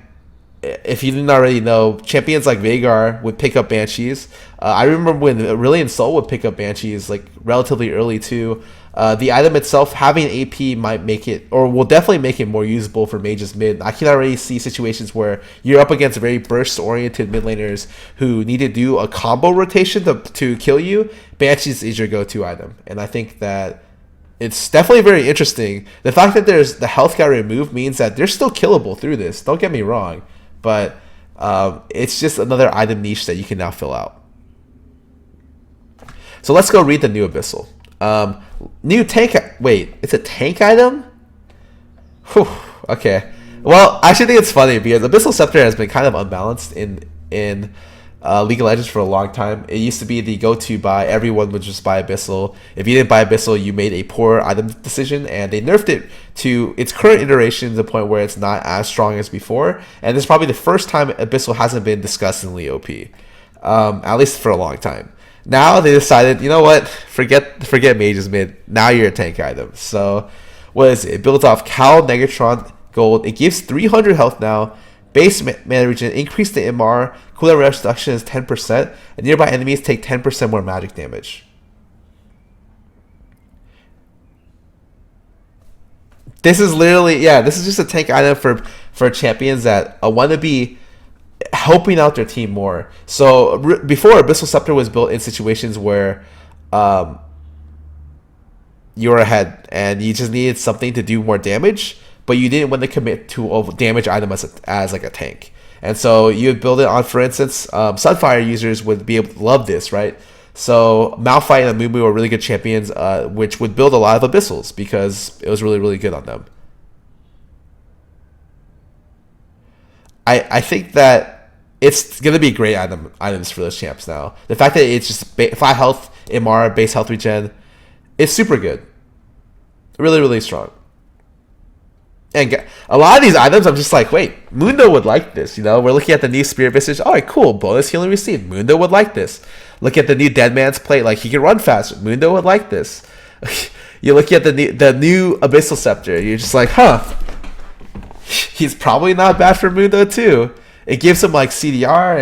if you didn't already know, champions like Veigar would pick up Banshees. I remember when Aurelion Sol would pick up Banshees like relatively early too. The item itself having AP might make it, or will definitely make it more usable for mages mid. I can already see situations where you're up against very burst-oriented mid laners who need to do a combo rotation to kill you. Banshees is your go-to item, and I think that it's definitely very interesting. The fact that there's the health got removed means that they're still killable through this. Don't get me wrong, but it's just another item niche that you can now fill out. So let's go read the new Abyssal. New tank. Wait, it's a tank item? Whew, okay. Well, I actually think it's funny because Abyssal Scepter has been kind of unbalanced in League of Legends for a long time. It used to be the go-to buy. Everyone would just buy Abyssal. If you didn't buy Abyssal, you made a poor item decision, and they nerfed it to its current iteration to the point where it's not as strong as before. And this is probably the first time Abyssal hasn't been discussed in Leo P, at least for a long time. Now they decided, you know what? Forget Mage's Mid. Now you're a tank item. So what is it? It builds off Cal, Negatron, Gold. It gives 300 health now. Base mana regen, increase the MR, cooldown reduction is 10%, and nearby enemies take 10% more magic damage. This is literally, this is just a tank item for champions that want to be helping out their team more. So before, Abyssal Scepter was built in situations where you were ahead and you just needed something to do more damage, but you didn't want to commit to a damage item as like a tank. And so you would build it on, for instance, Sunfire users would be able to love this, right? So Malphite and Amumu are really good champions, which would build a lot of Abyssals because it was really, really good on them. I think that it's going to be great items for those champs now. The fact that it's just flat health, MR, base health regen, it's super good. Really, really strong. And a lot of these items, I'm just like, wait, Mundo would like this. You know, we're looking at the new Spirit Visage. All right, cool. Bonus healing received. Mundo would like this. Look at the new Dead Man's Plate. Like, he can run faster. Mundo would like this. You look at the new Abyssal Scepter. You're just like, huh. He's probably not bad for Mundo, too. It gives him, like, CDR,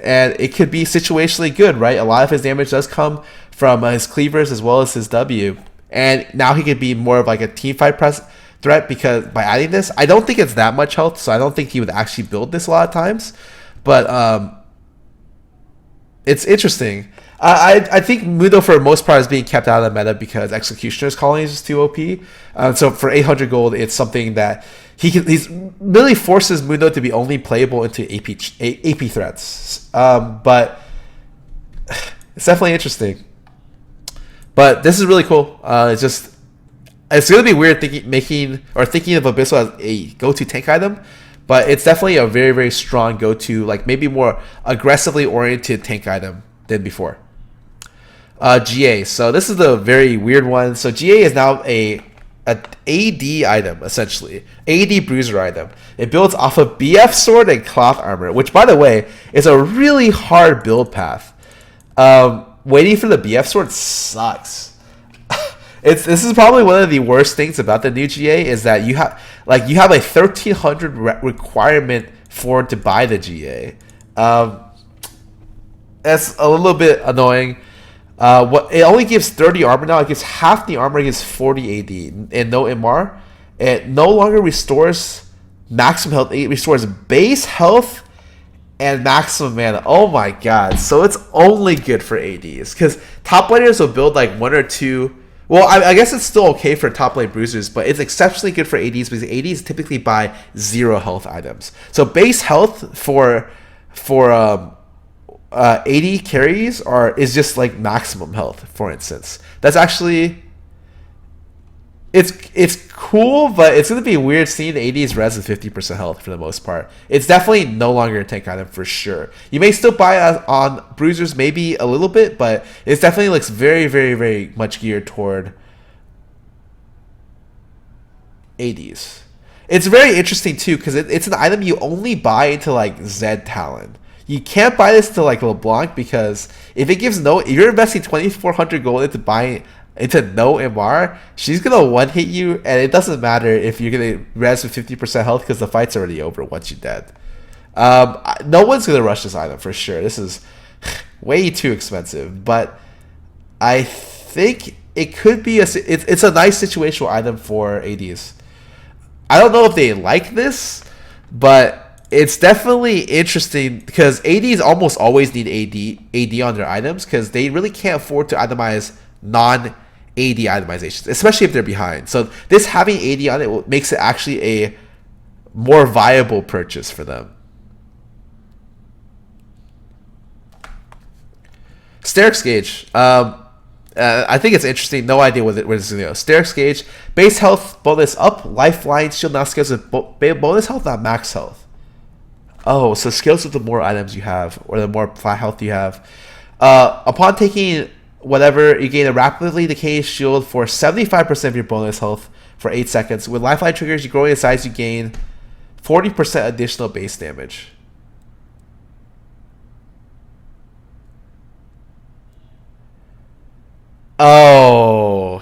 and it could be situationally good, right? A lot of his damage does come from his cleavers as well as his W. And now he could be more of, like, a teamfight threat because by adding this, I don't think it's that much health, so I don't think he would actually build this a lot of times. But it's interesting. I think Mundo for the most part is being kept out of the meta because Executioner's Calling is just too OP. So for 800 gold, it's something that he's really forces Mundo to be only playable into AP threats. But it's definitely interesting. But this is really cool. It's going to be weird thinking of Abyssal as a go-to tank item, but it's definitely a very, very strong go-to, like maybe more aggressively oriented tank item than before. GA. So this is the very weird one. So GA is now a AD item, essentially. AD bruiser item. It builds off of BF sword and cloth armor, which, by the way, is a really hard build path. Waiting for the BF sword sucks. This is probably one of the worst things about the new GA is that you have a 1300 requirement to buy the GA. That's a little bit annoying. It only gives 30 armor now. It gives half the armor. It gives 40 AD and no MR. It no longer restores maximum health. It restores base health and maximum mana. Oh my god! So it's only good for ADs because top laners will build like one or two. Well, I guess it's still okay for top lane bruisers, but it's exceptionally good for ADs because ADs typically buy 0 health items. So base health for AD carries is just like maximum health, for instance. That's actually it's cool, but it's gonna be weird seeing ADs res with 50% health for the most part. It's definitely no longer a tank item for sure. You may still buy it on bruisers, maybe a little bit, but it definitely looks very, very, very much geared toward ADs. It's very interesting too because it's an item you only buy into like Zed Talon. You can't buy this to like LeBlanc because if you're investing 2,400 gold into buying into no MR, she's gonna one hit you, and it doesn't matter if you're gonna res with 50% health because the fight's already over once you're dead. No one's gonna rush this item for sure. This is way too expensive, but I think it could be it's a nice situational item for ADs. I don't know if they like this, but it's definitely interesting because ADs almost always need AD on their items because they really can't afford to itemize non-AD AD itemizations, especially if they're behind. So this having AD on it makes it actually a more viable purchase for them. Sterix Gauge. I think it's interesting. No idea where this is going to go. Sterix Gauge. Base health bonus up. Lifeline. Shield not skills with bonus health, not max health. Oh, so skills with the more items you have, or the more flat health you have. Upon taking whatever, you gain a rapidly decaying shield for 75% of your bonus health for 8 seconds. With lifeline triggers, you grow in size, you gain 40% additional base damage. Oh,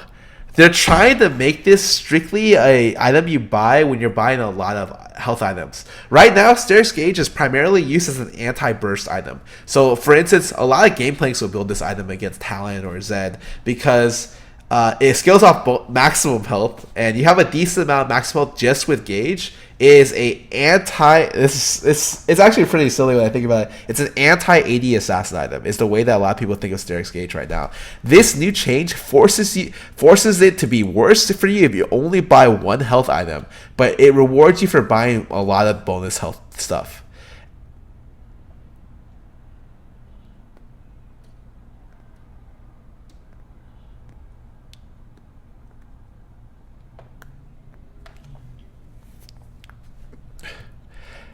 they're trying to make this strictly a item you buy when you're buying a lot of health items. Right now, Sterix Gauge is primarily used as an anti-burst item. So, for instance, a lot of game players will build this item against Talon or Zed because it scales off maximum health, and you have a decent amount of maximum health just with Gauge. Is a it's actually pretty silly when I think about it. It's an anti-AD assassin item. Is the way that a lot of people think of Sterix Gauge right now. This new change forces it to be worse for you if you only buy one health item, but it rewards you for buying a lot of bonus health stuff.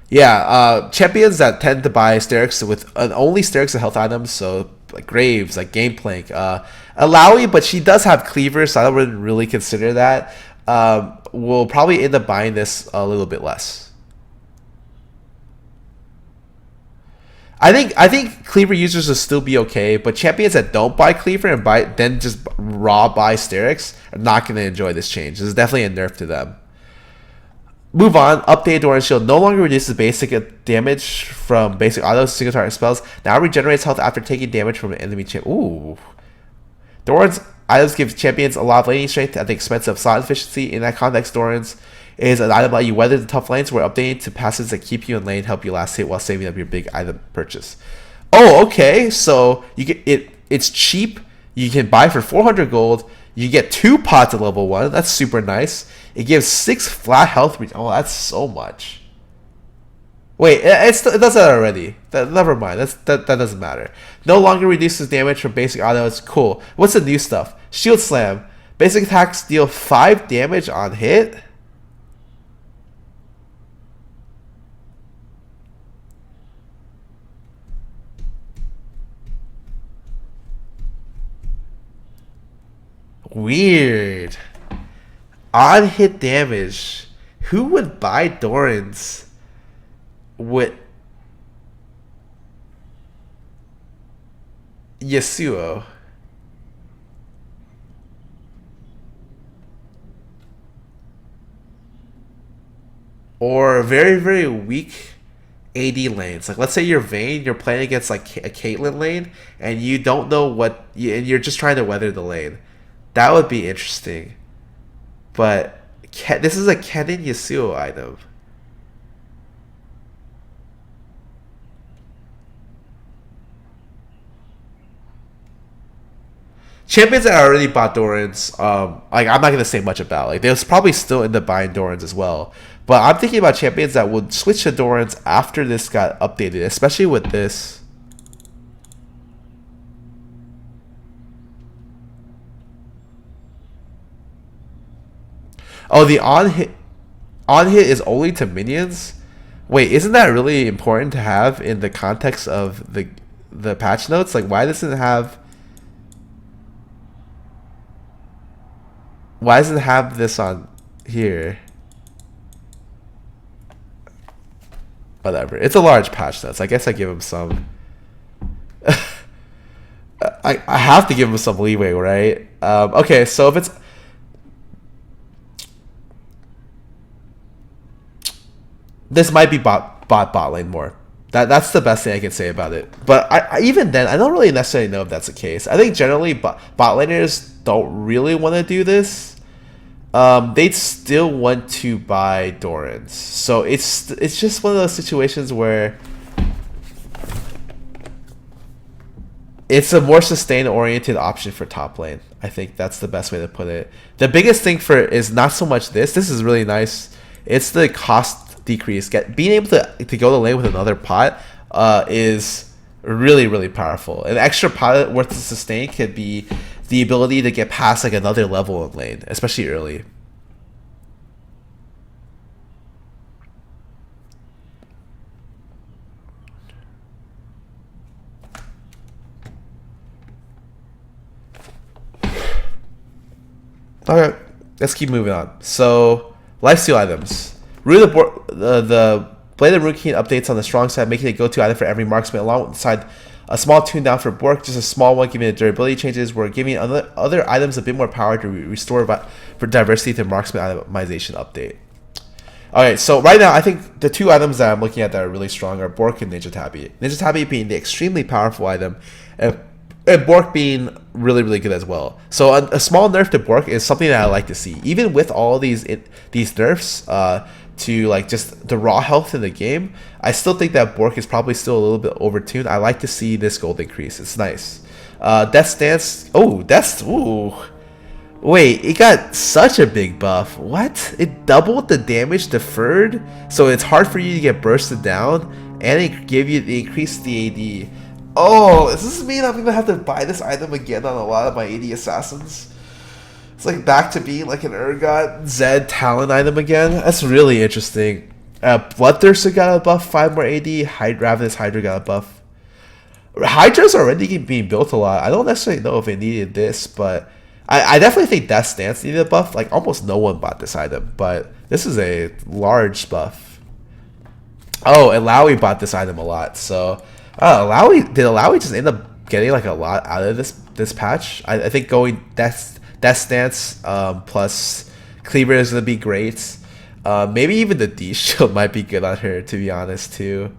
Yeah, champions that tend to buy Sterix with only Sterix and health items, so like Graves, like Gameplank, Alawi, but she does have Cleaver, so I wouldn't really consider that. Will probably end up buying this a little bit less. I think Cleaver users will still be okay, but champions that don't buy Cleaver and then just buy Sterix are not going to enjoy this change. This is definitely a nerf to them. Move on. Updated Doran's Shield no longer reduces basic damage from basic autos, single target spells. Now regenerates health after taking damage from an enemy champ. Ooh. Doran's items give champions a lot of laning strength at the expense of slot efficiency. In that context, Doran's is an item that you weather the tough lanes, where updating to passives that keep you in lane help you last hit while saving up your big item purchase. Oh, okay. So you get it. It's cheap. You can buy for 400 gold. You get 2 pots at level 1. That's super nice. It gives 6 flat health. Oh, that's so much. Wait, it does that already. Never mind. That doesn't matter. No longer reduces damage from basic autos. Cool. What's the new stuff? Shield Slam. Basic attacks deal 5 damage on hit. Weird. On hit damage. Who would buy Doran's with Yasuo? Or very, very weak AD lanes. Like, let's say you're Vayne, you're playing against like a Caitlyn lane, and you don't know and you're just trying to weather the lane. That would be interesting. But this is a Kennen Yasuo item. Champions that already bought Doran's, like, I'm not gonna say much about. Like, there's probably still in the buying Doran's as well. But I'm thinking about champions that would switch to Doran's after this got updated, especially with this. Oh, the on hit is only to minions? Wait, isn't that really important to have in the context of the patch notes? Like, why doesn't it have this on here? Whatever. It's a large patch notes. I guess I give him some I have to give him some leeway, right? Okay, so if it's this might be bot lane more. That's the best thing I can say about it. But I even then, I don't really necessarily know if that's the case. I think generally bot laners don't really want to do this. They'd still want to buy Doran's. So it's just one of those situations where it's a more sustain-oriented option for top lane. I think that's the best way to put it. The biggest thing for it is not so much this. This is really nice. It's the cost decrease. Being able to go to lane with another pot is really, really powerful. An extra pot worth of sustain could be the ability to get past like another level in lane, especially early. Okay, let's keep moving on. So, lifesteal items. Really, the Blade of Rune King updates on the strong side, making it go-to item for every marksman, alongside a small tune down for Bork, just a small one, giving it durability changes. We're giving other items a bit more power to restore for diversity to marksman itemization update. Alright, so right now, I think the two items that I'm looking at that are really strong are Bork and Ninja Tabi. Ninja Tabi being the extremely powerful item, and Bork being really, really good as well. So a small nerf to Bork is something that I like to see. Even with all these nerfs to like just the raw health in the game, I still think that Bork is probably still a little bit overtuned. I like to see this gold increase. It's nice. Death Stance. Oh, that's... Ooh. Wait, it got such a big buff. What? It doubled the damage deferred? So it's hard for you to get bursted down, and it gave you the increased the AD. Oh, does this mean I'm gonna have to buy this item again on a lot of my AD assassins? It's like back to being like an Urgot Zed talent item again. That's really interesting. Bloodthirster got a buff, 5 more AD. Ravenous Hydra got a buff. Hydra's already being built a lot. I don't necessarily know if it needed this, but I definitely think Death Stance needed a buff. Like almost no one bought this item, but this is a large buff. Oh, and Lowy bought this item a lot, so... did Lowy just end up getting like a lot out of this patch? I think going Death Stance plus Cleaver is gonna be great. Maybe even the D shield might be good on her, to be honest, too.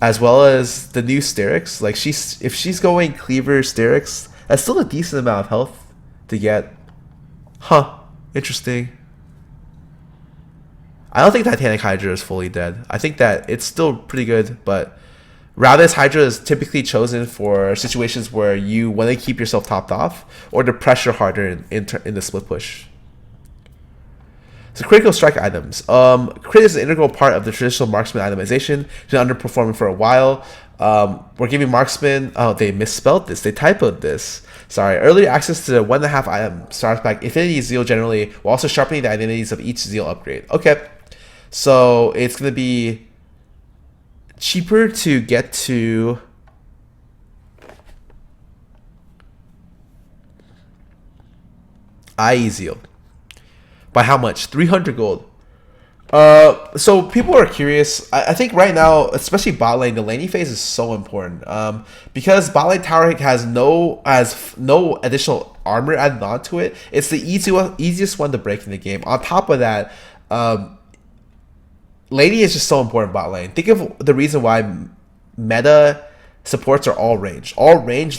As well as the new Sterix. Like if she's going Cleaver Sterix, that's still a decent amount of health to get. Huh. Interesting. I don't think Titanic Hydra is fully dead. I think that it's still pretty good, but Ravenous Hydra is typically chosen for situations where you want to keep yourself topped off or to pressure harder in the split push. So critical strike items. Crit is an integral part of the traditional marksman itemization. It's been underperforming for a while. We're giving marksman... Oh, they misspelled this. They typoed this. Sorry. Earlier access to the 1.5 item starts back Infinity Zeal generally, while also sharpening the identities of each Zeal upgrade. Okay. So it's going to be cheaper to get to IE Zeal. By how much? 300 gold. So people are curious. I think right now, especially bot lane, the laning phase is so important. Because bot lane tower has no additional armor added onto it. It's the easiest one to break in the game. On top of that, laning is just so important bot lane. Think of the reason why meta supports are all range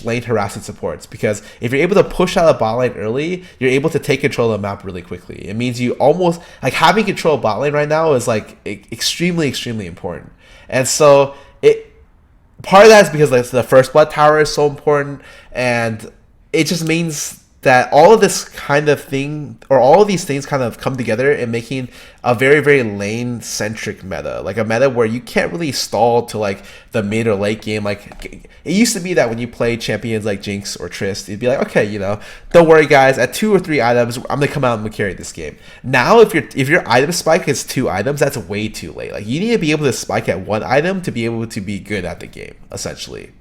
lane harassment supports, because if you're able to push out a bot lane early, you're able to take control of the map really quickly. It means you almost like having control of bot lane right now is like extremely important. And so part of that is because like the first blood tower is so important, and it just means that all of this kind of thing, or all of these things kind of come together in making a very lane-centric meta. Like a meta where you can't really stall to like the mid or late game. Like it used to be that when you play champions like Jinx or Trist, you'd be like, okay, don't worry guys, at 2 or 3 items, I'm gonna come out and carry this game. Now if your item spike is 2 items, that's way too late. Like you need to be able to spike at 1 item to be able to be good at the game, essentially.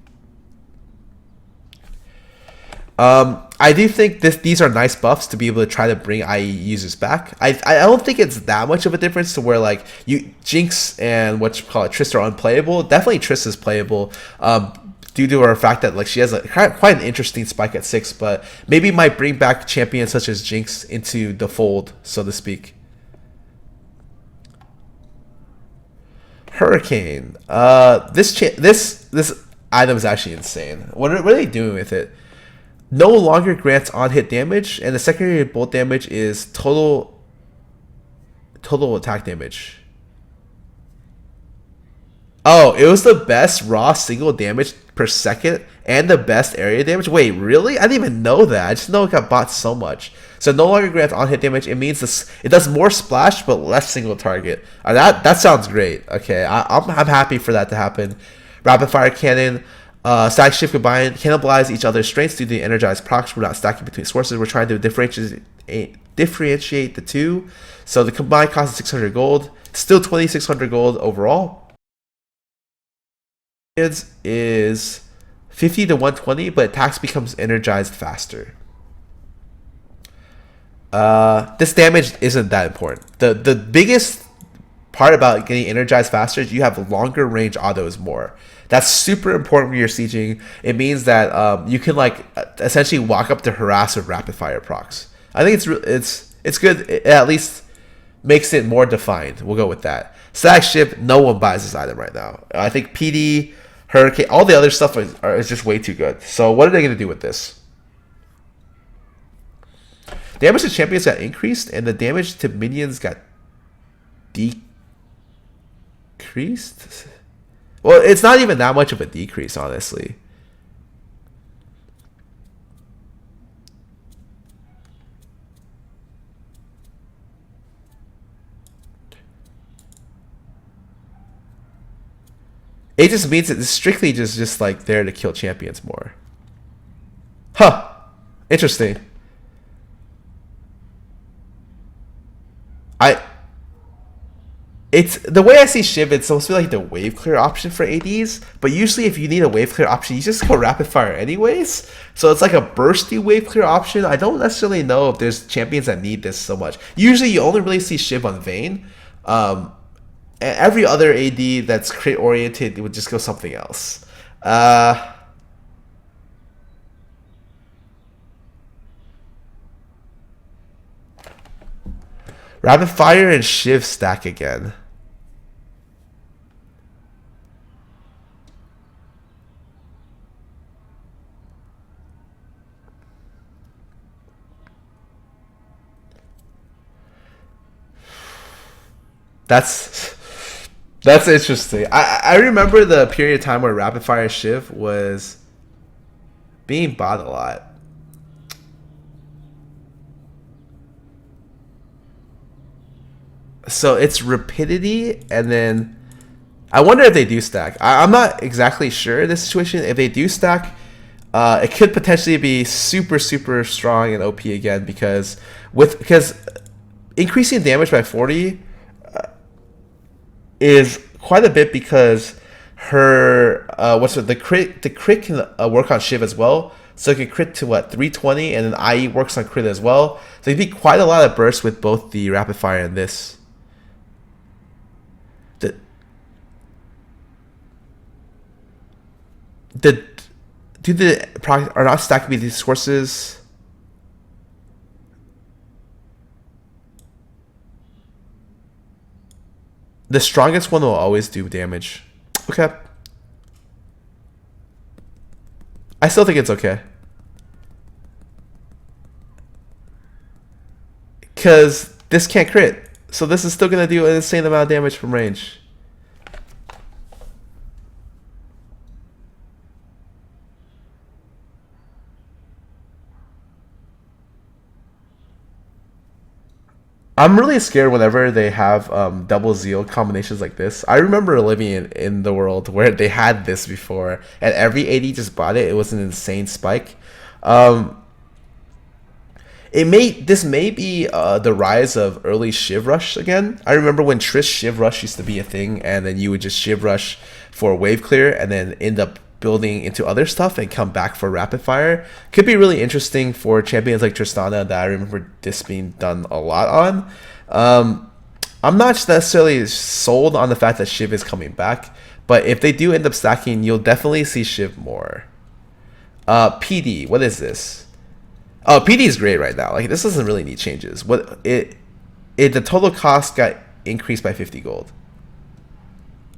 I do think these are nice buffs to be able to try to bring IE users back. I don't think it's that much of a difference to where like Jinx and Trist are unplayable. Definitely Trist is playable due to her fact that like she has quite an interesting spike at 6, but maybe might bring back champions such as Jinx into the fold, so to speak. Hurricane. This item is actually insane. What are they doing with it? No longer grants on-hit damage, and the secondary bolt damage is total attack damage. Oh, it was the best raw single damage per second and the best area damage. Wait, really? I didn't even know that. I just know it got bought so much. So no longer grants on-hit damage. It means it does more splash but less single target. That sounds great. Okay, I'm happy for that to happen. Rapid Fire Cannon. Stack Shift combined cannibalize each other's strengths due to the energized procs. We're not stacking between sources. We're trying to differentiate the two. So the combined cost is 600 gold. Still 2,600 gold overall. Is 50 to 120, but attacks becomes energized faster. This damage isn't that important. The biggest part about getting energized faster is you have longer range autos more. That's super important when you're sieging. It means that you can like essentially walk up to harass with rapid fire procs. I think it's good. It at least makes it more defined. We'll go with that. Stack Ship, no one buys this item right now. I think PD, Hurricane, all the other stuff is just way too good. So what are they going to do with this? Damage to champions got increased, and the damage to minions got decreased. Well, it's not even that much of a decrease, honestly. It just means it's strictly just like there to kill champions more. Huh. Interesting. It's the way I see Shiv, it's supposed to be like the wave clear option for ADs, but usually if you need a wave clear option, you just go rapid fire anyways. So it's like a bursty wave clear option. I don't necessarily know if there's champions that need this so much. Usually you only really see Shiv on Vayne. And every other AD that's crit oriented would just go something else. Rapid fire and Shiv stack again. That's interesting. I remember the period of time where rapid fire Shiv was being bought a lot. So it's rapidity, and then I wonder if they do stack. I'm not exactly sure in this situation. If they do stack, it could potentially be super strong and OP again because increasing damage by 40 is quite a bit because her the crit can work on Shiv as well. So it can crit to 320, and then IE works on crit as well. So it'd be quite a lot of bursts with both the rapid fire and this. Are not stacking these sources? The strongest one will always do damage. Okay. I still think it's okay. Because this can't crit. So this is still going to do an insane amount of damage from range. I'm really scared whenever they have double zeal combinations like this. I remember living in the world where they had this before, and every AD just bought it. It was an insane spike. This may be the rise of early Shiv Rush again. I remember when Trish Shiv Rush used to be a thing, and then you would just Shiv Rush for wave clear, and then end up building into other stuff and come back for rapid fire. Could be really interesting for champions like Tristana that I remember this being done a lot on. I'm not necessarily sold on the fact that Shiv is coming back, but if they do end up stacking, you'll definitely see Shiv more. PD, what is this? Oh, PD is great right now. Like, this doesn't really need changes. The total cost got increased by 50 gold.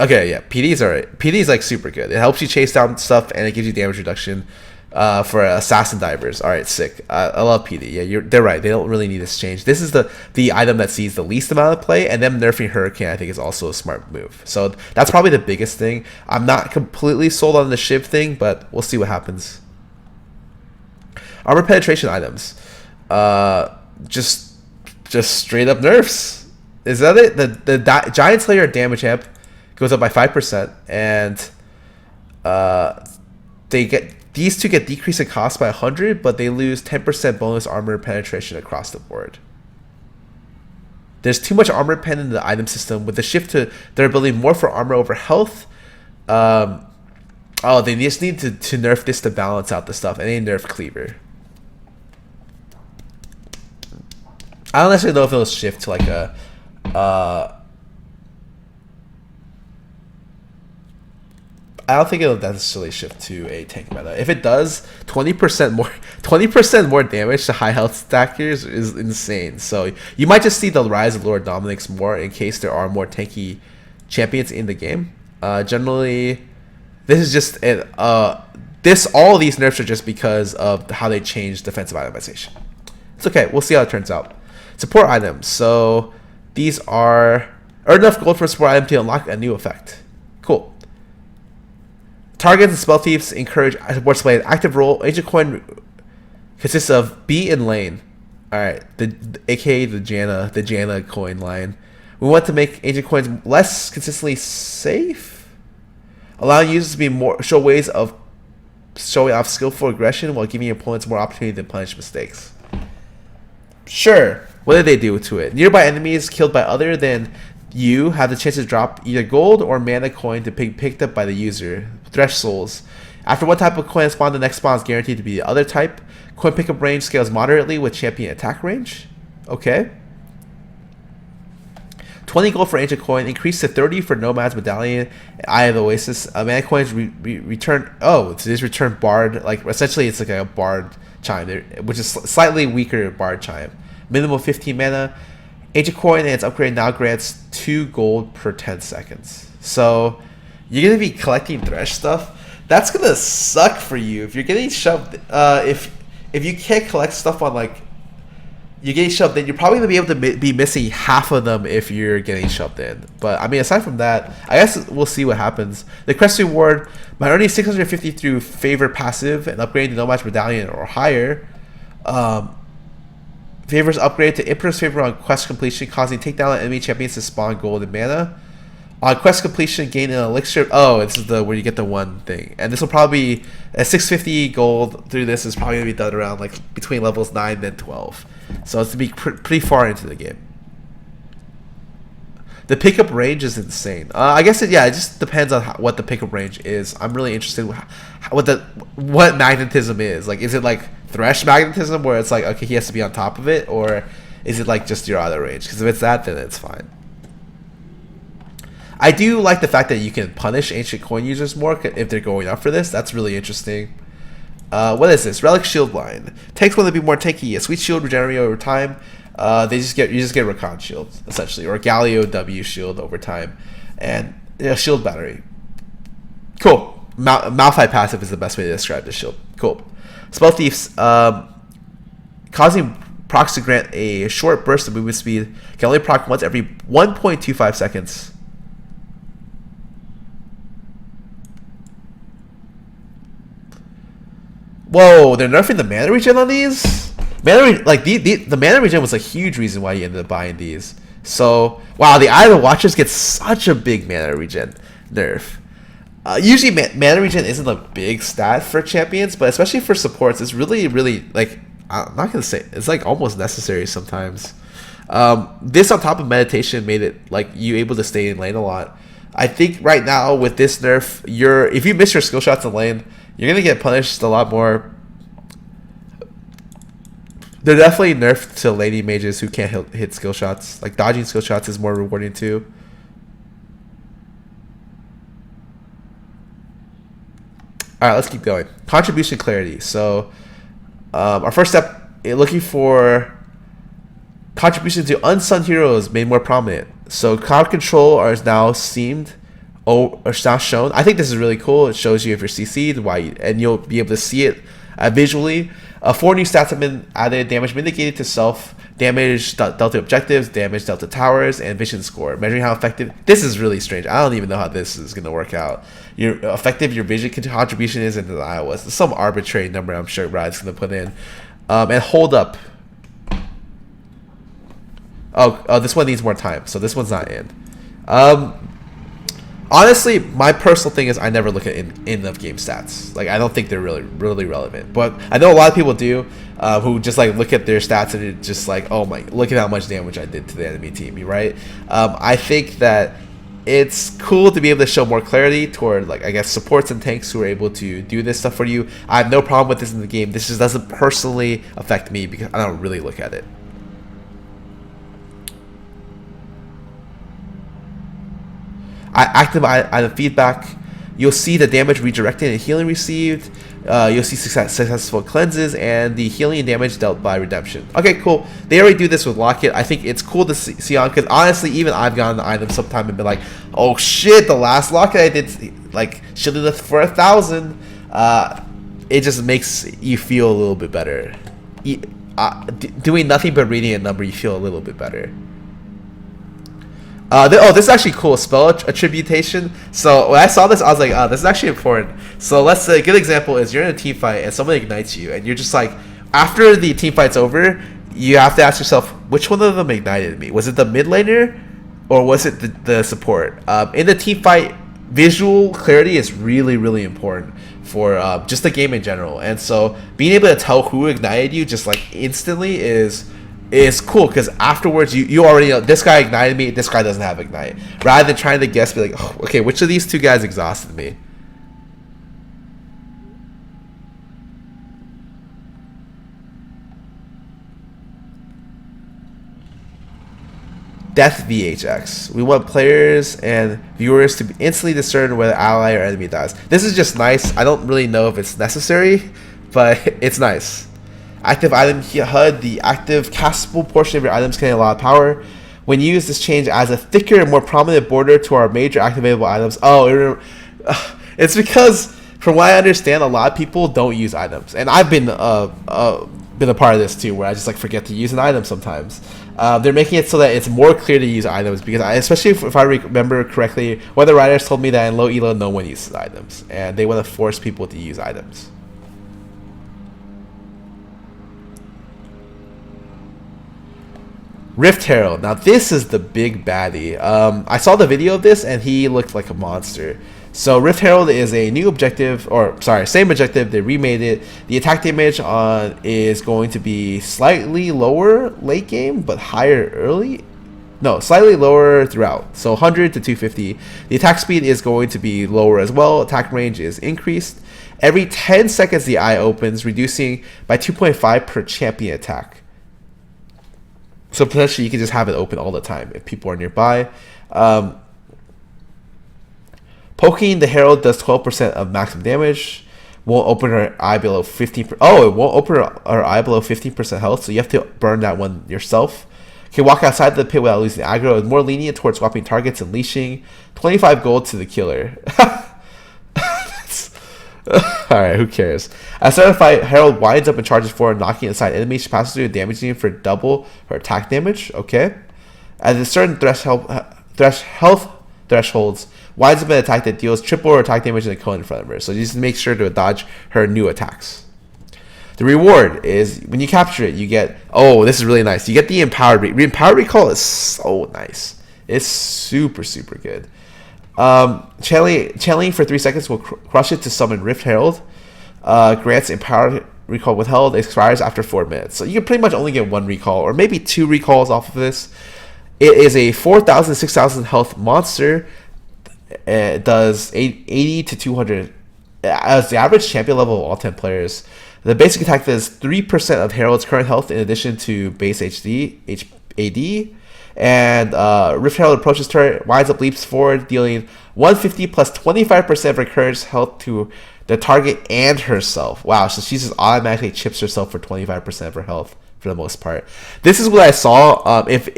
Okay, yeah, PD's alright. PD is like super good. It helps you chase down stuff and it gives you damage reduction. for assassin divers. All right, sick. I love PD. Yeah, they're right. They don't really need this change. This is the item that sees the least amount of play, and them nerfing Hurricane I think is also a smart move. So that's probably the biggest thing. I'm not completely sold on the Shiv thing, but we'll see what happens. Armor penetration items, just straight up nerfs. Is that it? The Giant Slayer damage amp goes up by 5%, and these two get decreased in cost by 100, but they lose 10% bonus armor penetration across the board. There's too much armor pen in the item system. With the shift to their ability more for armor over health, they just need to nerf this to balance out the stuff, and they nerf Cleaver. I don't necessarily know if it'll shift to like a I don't think it'll necessarily shift to a tank meta. If it does, 20% more damage to high health stackers is insane. So you might just see the rise of Lord Dominic's more in case there are more tanky champions in the game. Generally, this is just all of these nerfs are just because of how they changed defensive itemization. It's okay. We'll see how it turns out. Support items. So these are earn enough gold for a support item to unlock a new effect. Cool. Targets and spell thieves encourage support to play an active role. Agent coin consists of B and lane. Alright, aka the Janna coin line. We want to make agent coins less consistently safe, allowing users to be show ways of showing off skillful aggression while giving opponents more opportunity to punish mistakes. Sure. What did they do to it? Nearby enemies killed by other than you have the chance to drop either gold or mana coin to be picked up by the user. Thresh souls. After one type of coin spawn, the next spawn is guaranteed to be the other type. Coin pickup range scales moderately with champion attack range. Okay. 20 gold for ancient coin, increased to 30 for Nomad's Medallion, Eye of the Oasis. Mana coins return. Oh, it is return Bard. Like essentially, it's like a Bard chime, which is slightly weaker Bard chime. Minimum 15 mana. Ancient coin and its upgrade now grants 2 gold per 10 seconds. So you're gonna be collecting Thresh stuff. That's gonna suck for you if you're getting shoved. If you can't collect stuff on like you're getting shoved in, you're probably gonna be able to be missing half of them if you're getting shoved in. But I mean, aside from that, I guess we'll see what happens. The quest reward by earning 650 through favor passive and upgrading to Nomad's Medallion or higher. Favors upgrade to Emperor's Favor on quest completion, causing takedown enemy champions to spawn gold and mana. On quest completion, gain an elixir. Oh, this is where you get the one thing, and this will probably be a 650 gold through. This is probably gonna be done around like between levels 9 and 12, so it's to be pretty far into the game. The pickup range is insane. I guess it just depends on what the pickup range is. I'm really interested in what magnetism is. Like, is it like Thresh magnetism where it's like, okay, he has to be on top of it, or is it like just your other range? Because if it's that, then it's fine. I do like the fact that you can punish ancient coin users more if they're going up for this. That's really interesting. What is this? Relic Shield line. Tanks want to be more tanky. A sweet shield regenerate over time. You just get Recon Shield essentially, or Galio W Shield over time, and Shield Battery. Cool. Malphite passive is the best way to describe this shield. Cool. Spell Thieves, causing procs to grant a short burst of movement speed. Can only proc once every 1.25 seconds. Whoa, they're nerfing the mana regen on these? The mana regen was a huge reason why you ended up buying these. So, wow, the Eye of the Watchers gets such a big mana regen nerf. Usually mana regen isn't a big stat for champions, but especially for supports, it's really, really, like, I'm not going to say, it's like almost necessary sometimes. This on top of meditation made it like you able to stay in lane a lot. I think right now with this nerf, if you miss your skill shots in lane, you're going to get punished a lot more. They're definitely nerfed to lady mages who can't hit skill shots. Like dodging skill shots is more rewarding too. Alright, let's keep going. Contribution clarity. So our first step, looking for contribution to unsung heroes made more prominent. So cloud control is now now shown. I think this is really cool. It shows you if you're CC'd, and you'll be able to see it visually. 4 new stats have been added: damage mitigated to self, damage dealt to objectives, damage dealt to towers, and vision score. Measuring how effective. This is really strange. I don't even know how this is going to work out. Your effective your vision contribution is in the iOS. It's some arbitrary number I'm sure Brad's going to put in. And hold up. Oh, this one needs more time, so this one's not in. Honestly, my personal thing is I never look at in of game stats. Like, I don't think they're really relevant. But I know a lot of people do, who just like look at their stats and it's just like, oh my, look at how much damage I did to the enemy team, right? I think that it's cool to be able to show more clarity toward, like, I guess, supports and tanks who are able to do this stuff for you. I have no problem with this in the game. This just doesn't personally affect me because I don't really look at it. Active item feedback. You'll see the damage redirected and healing received. You'll see successful cleanses and the healing and damage dealt by redemption. Okay, cool. They already do this with Locket. I think it's cool to see on, because honestly, even I've gotten the item sometime and been like, oh shit, the last Locket I did, like, shielded it for 1,000. It just makes you feel a little bit better. Doing nothing but reading a number, you feel a little bit better. This is actually cool. Spell attribution. So when I saw this, I was like, this is actually important. So let's say a good example is you're in a team fight and someone ignites you, and you're just like, after the team fight's over, you have to ask yourself, which one of them ignited me? Was it the mid laner or was it the support? In the team fight, visual clarity is really important for just the game in general. And so being able to tell who ignited you just like instantly is cool, because afterwards you already know this guy ignited me, this guy doesn't have ignite, rather than trying to guess, be like, oh, okay, which of these two guys exhausted me. Death VHX. We want players and viewers to instantly discern whether ally or enemy dies. This is just nice. I don't really know if it's necessary, but it's nice. Active item HUD. The active castable portion of your items contain a lot of power. When used, this change adds a thicker and more prominent border to our major activatable items. Oh, it's because, from what I understand, a lot of people don't use items, and I've been a part of this too, where I just like forget to use an item sometimes. They're making it so that it's more clear to use items, because especially if I remember correctly, one of the writers told me that in low elo no one uses items, and they want to force people to use items. Rift Herald. Now this is the big baddie. I saw the video of this and he looked like a monster. So Rift Herald is a new objective, or sorry, same objective, they remade it. The attack damage on is going to be slightly lower late game, but higher early. No, slightly lower throughout. So 100 to 250. The attack speed is going to be lower as well. Attack range is increased. Every 10 seconds the eye opens, reducing by 2.5 per champion attack. So potentially you can just have it open all the time if people are nearby. Poking the Herald does 12% of maximum damage. Won't open her eye below 15%. Oh, it won't open her eye below 15% health, so you have to burn that one yourself. Can walk outside the pit without losing aggro. Is more lenient towards swapping targets and leashing. 25 gold to the killer. Alright, who cares? At start of the fight, Herald winds up and charges forward, knocking aside enemies. She passes through and damaging for double her attack damage. Okay. At a certain health thresholds, winds up an attack that deals triple her attack damage in the cone in front of her. So you just make sure to dodge her new attacks. The reward is, when you capture it, you get, oh, this is really nice. You get the Empowered Recall. Empowered Recall is so nice. It's super good. Channeling for 3 seconds will crush it to summon Rift Herald. Grants Empowered Recall withheld. Expires after 4 minutes. So you can pretty much only get 1 recall, or maybe 2 recalls off of this. It is a 4,000, 6,000 health monster. It does 80 to 200 as the average champion level of all 10 players. The basic attack does 3% of Herald's current health in addition to base AD. And Rift Herald approaches turret, winds up, leaps forward, dealing 150 plus 25% of her current health to the target and herself. Wow, so she just automatically chips herself for 25% of her health for the most part. This is what I saw. If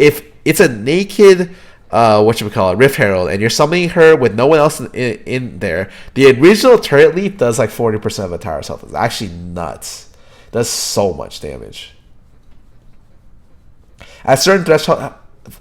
it's a naked Rift Herald, and you're summoning her with no one else in there, the original turret leap does like 40% of a tower's health. It's actually nuts. It does so much damage. At certain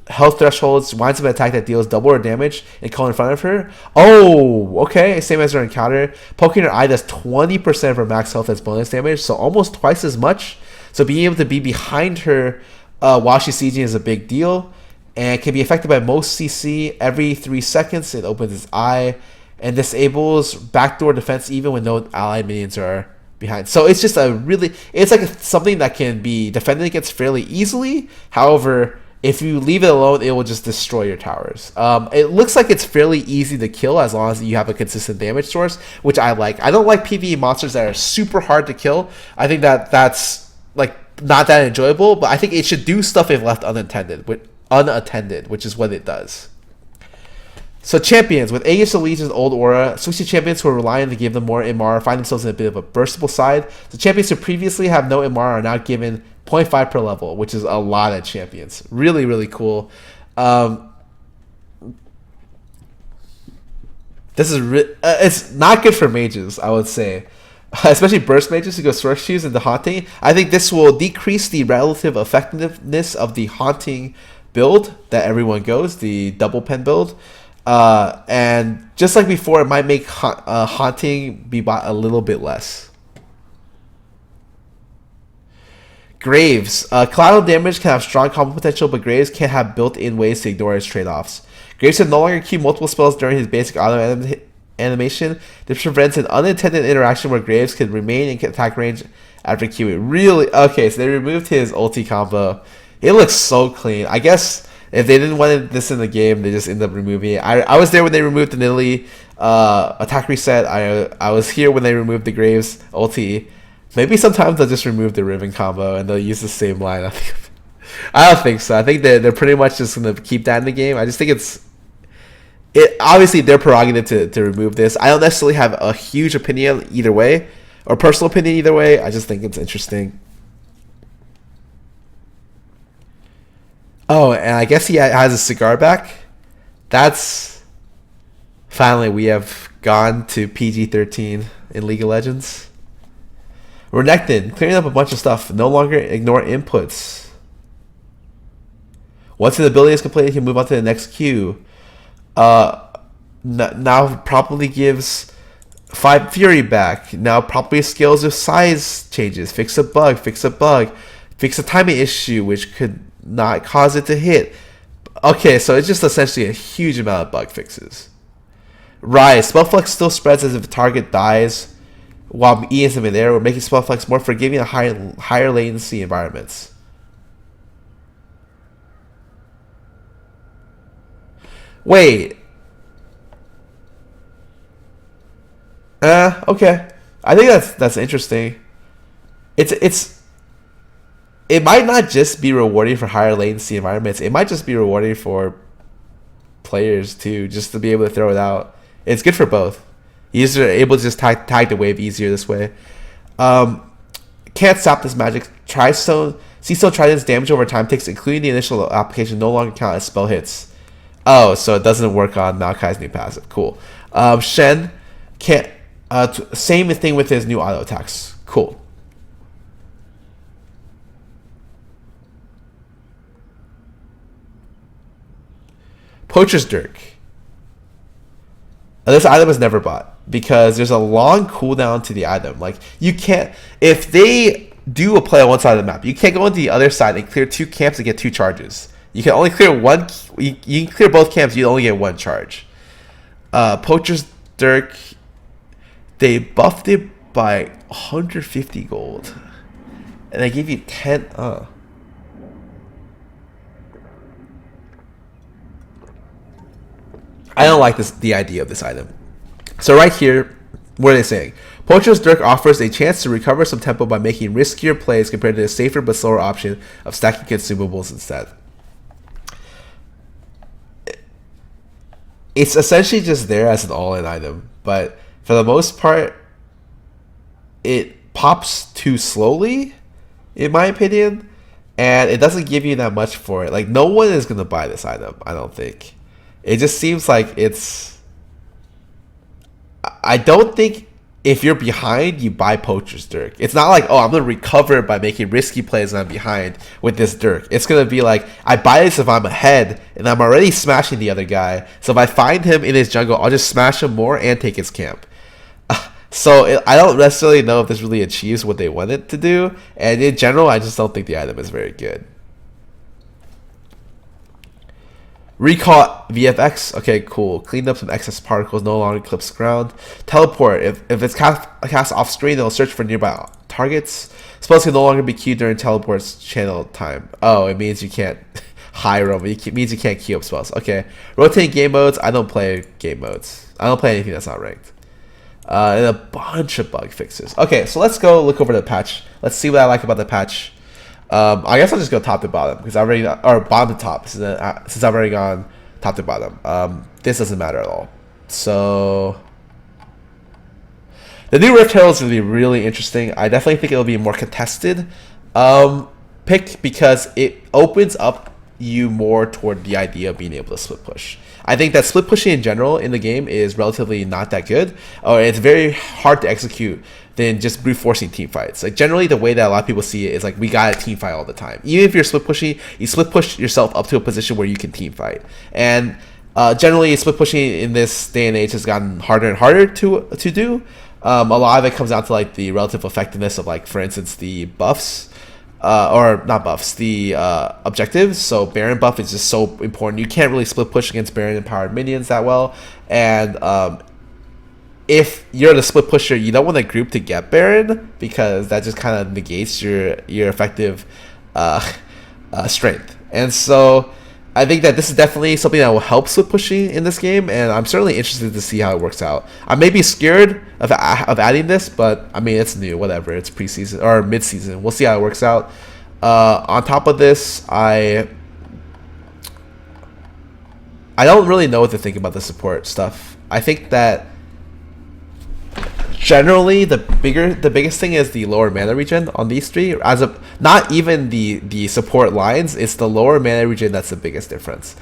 health thresholds, winds up an attack that deals double her damage and call in front of her. Oh, okay. Same as her encounter. Poking her eye does 20% of her max health as bonus damage, so almost twice as much. So being able to be behind her while she's sieging is a big deal, and can be affected by most CC. Every 3 seconds it opens its eye and disables backdoor defense even when no allied minions are behind. So it's just it's like something that can be defended against fairly easily. However, if you leave it alone, it will just destroy your towers. It looks like it's fairly easy to kill as long as you have a consistent damage source, which I like. I don't like PvE monsters that are super hard to kill. I think that's like not that enjoyable, but I think it should do stuff if left unattended, which is what it does. So champions with Aegis of Legion's old aura, switching champions who are relying to give them more MR find themselves in a bit of a burstable side. So champions who previously have no MR are now given 0.5 per level, which is a lot of champions. Really, really cool. This is it's not good for mages, I would say. Especially burst mages who go Sorceries into Haunting. I think this will decrease the relative effectiveness of the Haunting build that everyone goes, the double pen build. And just like before, it might make Haunting be bought a little bit less. Graves. Collateral damage can have strong combo potential, but Graves can't have built-in ways to ignore his trade-offs. Graves can no longer queue multiple spells during his basic auto animation. This prevents an unintended interaction where Graves can remain in attack range after queuing. Really? Okay, so they removed his ulti combo. It looks so clean. I guess if they didn't want this in the game, they just ended up removing it. I was there when they removed the Nidalee attack reset. I was here when they removed the Graves ulti. Maybe sometimes they'll just remove the Riven combo and they'll use the same line. I don't think so. I think they're pretty much just going to keep that in the game. I just think it obviously their prerogative to remove this. I don't necessarily have a huge opinion either way, or personal opinion either way. I just think it's interesting. Oh, and I guess he has a cigar back. That's finally we have gone to PG-13 in League of Legends. Renekton, clearing up a bunch of stuff. No longer ignore inputs. Once an ability is completed, you can move on to the next queue. Now probably gives 5 Fury back. Now probably scales with size changes. Fix a bug. Fix a timing issue, which could not cause it to hit. Okay, so it's just essentially a huge amount of bug fixes. Rise. Spellflex still spreads as if a target dies while E is in midair. We're making Spellflex more forgiving in higher latency environments. Wait. Okay. I think that's interesting. It might not just be rewarding for higher latency environments. It might just be rewarding for players too, just to be able to throw it out. It's good for both. You're able to just tag the wave easier this way. Can't stop this magic. Seastone Trident's damage over time takes, including the initial application, no longer count as spell hits. Oh, so it doesn't work on Maokai's new passive. Cool. Shen can't. Same thing with his new auto attacks. Cool. Poacher's Dirk. This item is never bought because there's a long cooldown to the item. Like, you can't, if they do a play on one side of the map, you can't go into the other side and clear 2 camps and get 2 charges. You can only clear one. You can clear both camps. You only get 1 charge. Poacher's Dirk. They buffed it by 150 gold, and they gave you 10. I don't like the idea of this item. So right here, what are they saying? Poacher's Dirk offers a chance to recover some tempo by making riskier plays compared to the safer but slower option of stacking consumables instead. It's essentially just there as an all-in item, but for the most part, it pops too slowly, in my opinion, and it doesn't give you that much for it. Like, no one is going to buy this item, I don't think. It just seems like it's... I don't think if you're behind, you buy Poacher's Dirk. It's not like, oh, I'm going to recover by making risky plays when I'm behind with this Dirk. It's going to be like, I buy this if I'm ahead, and I'm already smashing the other guy. So if I find him in his jungle, I'll just smash him more and take his camp. I don't necessarily know if this really achieves what they want it to do. And in general, I just don't think the item is very good. Recall VFX. Okay, cool. Cleaned up some excess particles. No longer clips ground. Teleport. If it's cast off screen, it'll search for nearby targets. Spells can no longer be queued during teleport's channel time. Oh, it means you can't high roam. It means you can't queue up spells. Okay. Rotating game modes. I don't play game modes. I don't play anything that's not ranked. And a bunch of bug fixes. Okay, so let's go look over the patch. Let's see what I like about the patch. I guess I'll just go top to bottom because I already, or bottom to top since I've already gone top to bottom. This doesn't matter at all. So the new Rift Herald is going to be really interesting. I definitely think it'll be a more contested pick because it opens up you more toward the idea of being able to split push. I think that split pushing in general in the game is relatively not that good, or it's very hard to execute than just brute forcing team fights. Like generally the way that a lot of people see it is like we got a team fight all the time. Even if you're split pushing, you split push yourself up to a position where you can team fight. And generally split pushing in this day and age has gotten harder and harder to do. A lot of it comes down to like the relative effectiveness of like, for instance, the buffs. Or not buffs, the objectives. So Baron buff is just so important. You can't really split push against Baron empowered minions that well. And if you're the split pusher, you don't want to group to get Baron because that just kind of negates your effective strength. And so I think that this is definitely something that will help split pushing in this game, and I'm certainly interested to see how it works out. I may be scared of adding this, but I mean, it's new, whatever. It's preseason or mid-season. We'll see how it works out. On top of this, I don't really know what to think about the support stuff. I think that generally the biggest thing is the lower mana regen on these three. As of not even the support lines, it's the lower mana regen that's the biggest difference.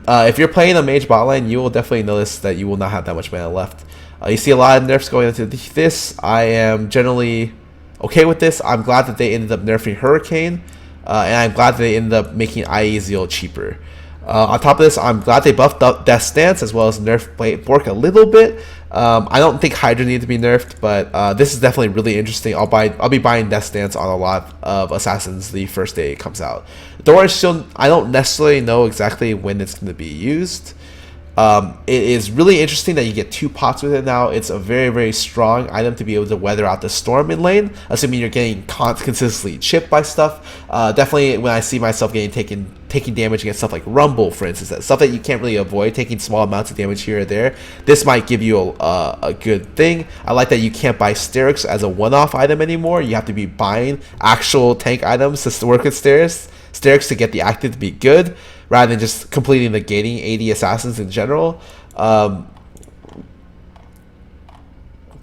If you're playing a mage bot lane, you will definitely notice that you will not have that much mana left. You see a lot of nerfs going into this. I am generally okay with this. I'm glad that they ended up nerfing Hurricane, and I'm glad that they ended up making IE Zeal cheaper. On top of this, I'm glad they buffed up Death Stance as well as nerfed Blade Bork a little bit. I don't think Hydra needs to be nerfed, but this is definitely really interesting. I'll be buying Death Stance on a lot of assassins the first day it comes out. Dora Shield, I don't necessarily know exactly when it's going to be used. It is really interesting that you get 2 pots with it now. It's a very, very strong item to be able to weather out the storm in lane, assuming you're getting consistently chipped by stuff. Definitely when I see myself taking damage against stuff like Rumble, for instance, stuff that you can't really avoid, taking small amounts of damage here or there, this might give you a good thing. I like that you can't buy Sterix as a one-off item anymore. You have to be buying actual tank items to work with Sterix to get the active to be good, rather than just completely negating 80 assassins in general.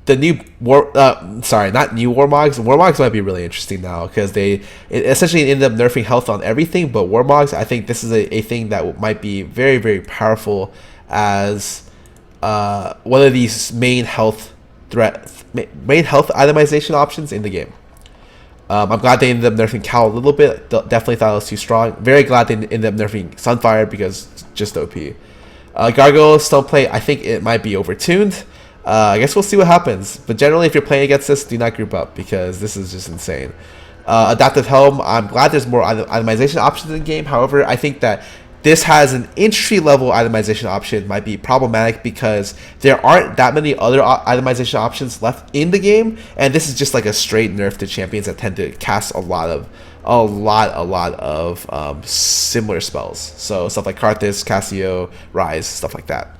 The new not new Warmogs. Warmogs might be really interesting now because it essentially ended up nerfing health on everything. But Warmogs, I think this is a thing that might be very, very powerful as one of these main health itemization options in the game. I'm glad they ended up nerfing Cal a little bit. Definitely thought it was too strong. Very glad they ended up nerfing Sunfire because it's just OP. Gargoyle still play. I think it might be overtuned. I guess we'll see what happens. But generally, if you're playing against this, do not group up because this is just insane. Adaptive Helm. I'm glad there's more itemization options in the game. However, I think that this has an entry-level itemization option might be problematic because there aren't that many other itemization options left in the game, and this is just like a straight nerf to champions that tend to cast a lot of similar spells. So stuff like Karthus, Cassio, Rise, stuff like that.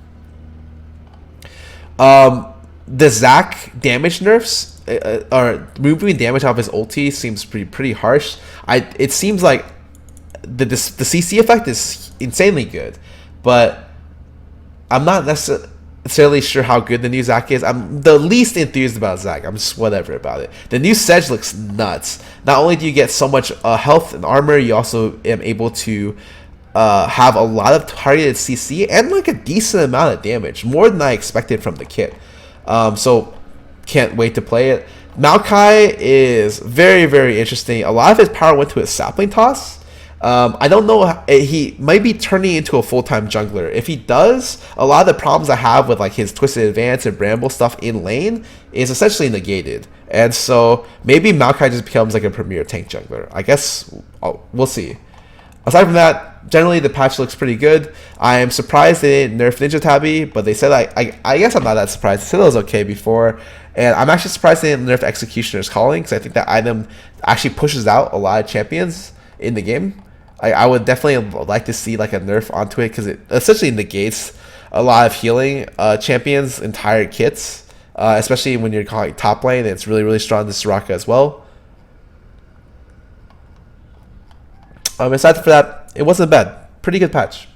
The Zac damage nerfs or removing damage off his ulti seems pretty harsh. It seems like the CC effect is insanely good, but I'm not necessarily sure how good the new Zac is. I'm the least enthused about Zac. I'm just whatever about it. The new Sedge looks nuts. Not only do you get so much health and armor, you also am able to have a lot of targeted CC and like a decent amount of damage, more than I expected from the kit. So can't wait to play it. Maokai is very, very interesting. A lot of his power went to his sapling toss. I don't know, he might be turning into a full-time jungler. If he does, a lot of the problems I have with like his Twisted Advance and Bramble stuff in lane is essentially negated. And so maybe Maokai just becomes like a premier tank jungler. I guess we'll see. Aside from that, generally the patch looks pretty good. I am surprised they didn't nerf Ninja Tabby, but they said I guess I'm not that surprised. They said it was okay before, and I'm actually surprised they didn't nerf Executioner's Calling, because I think that item actually pushes out a lot of champions in the game. I would definitely like to see like a nerf onto it, because it essentially negates a lot of healing champions' entire kits, especially when you're calling top lane. It's really, really strong to Soraka as well. Aside from that, it wasn't bad. Pretty good patch.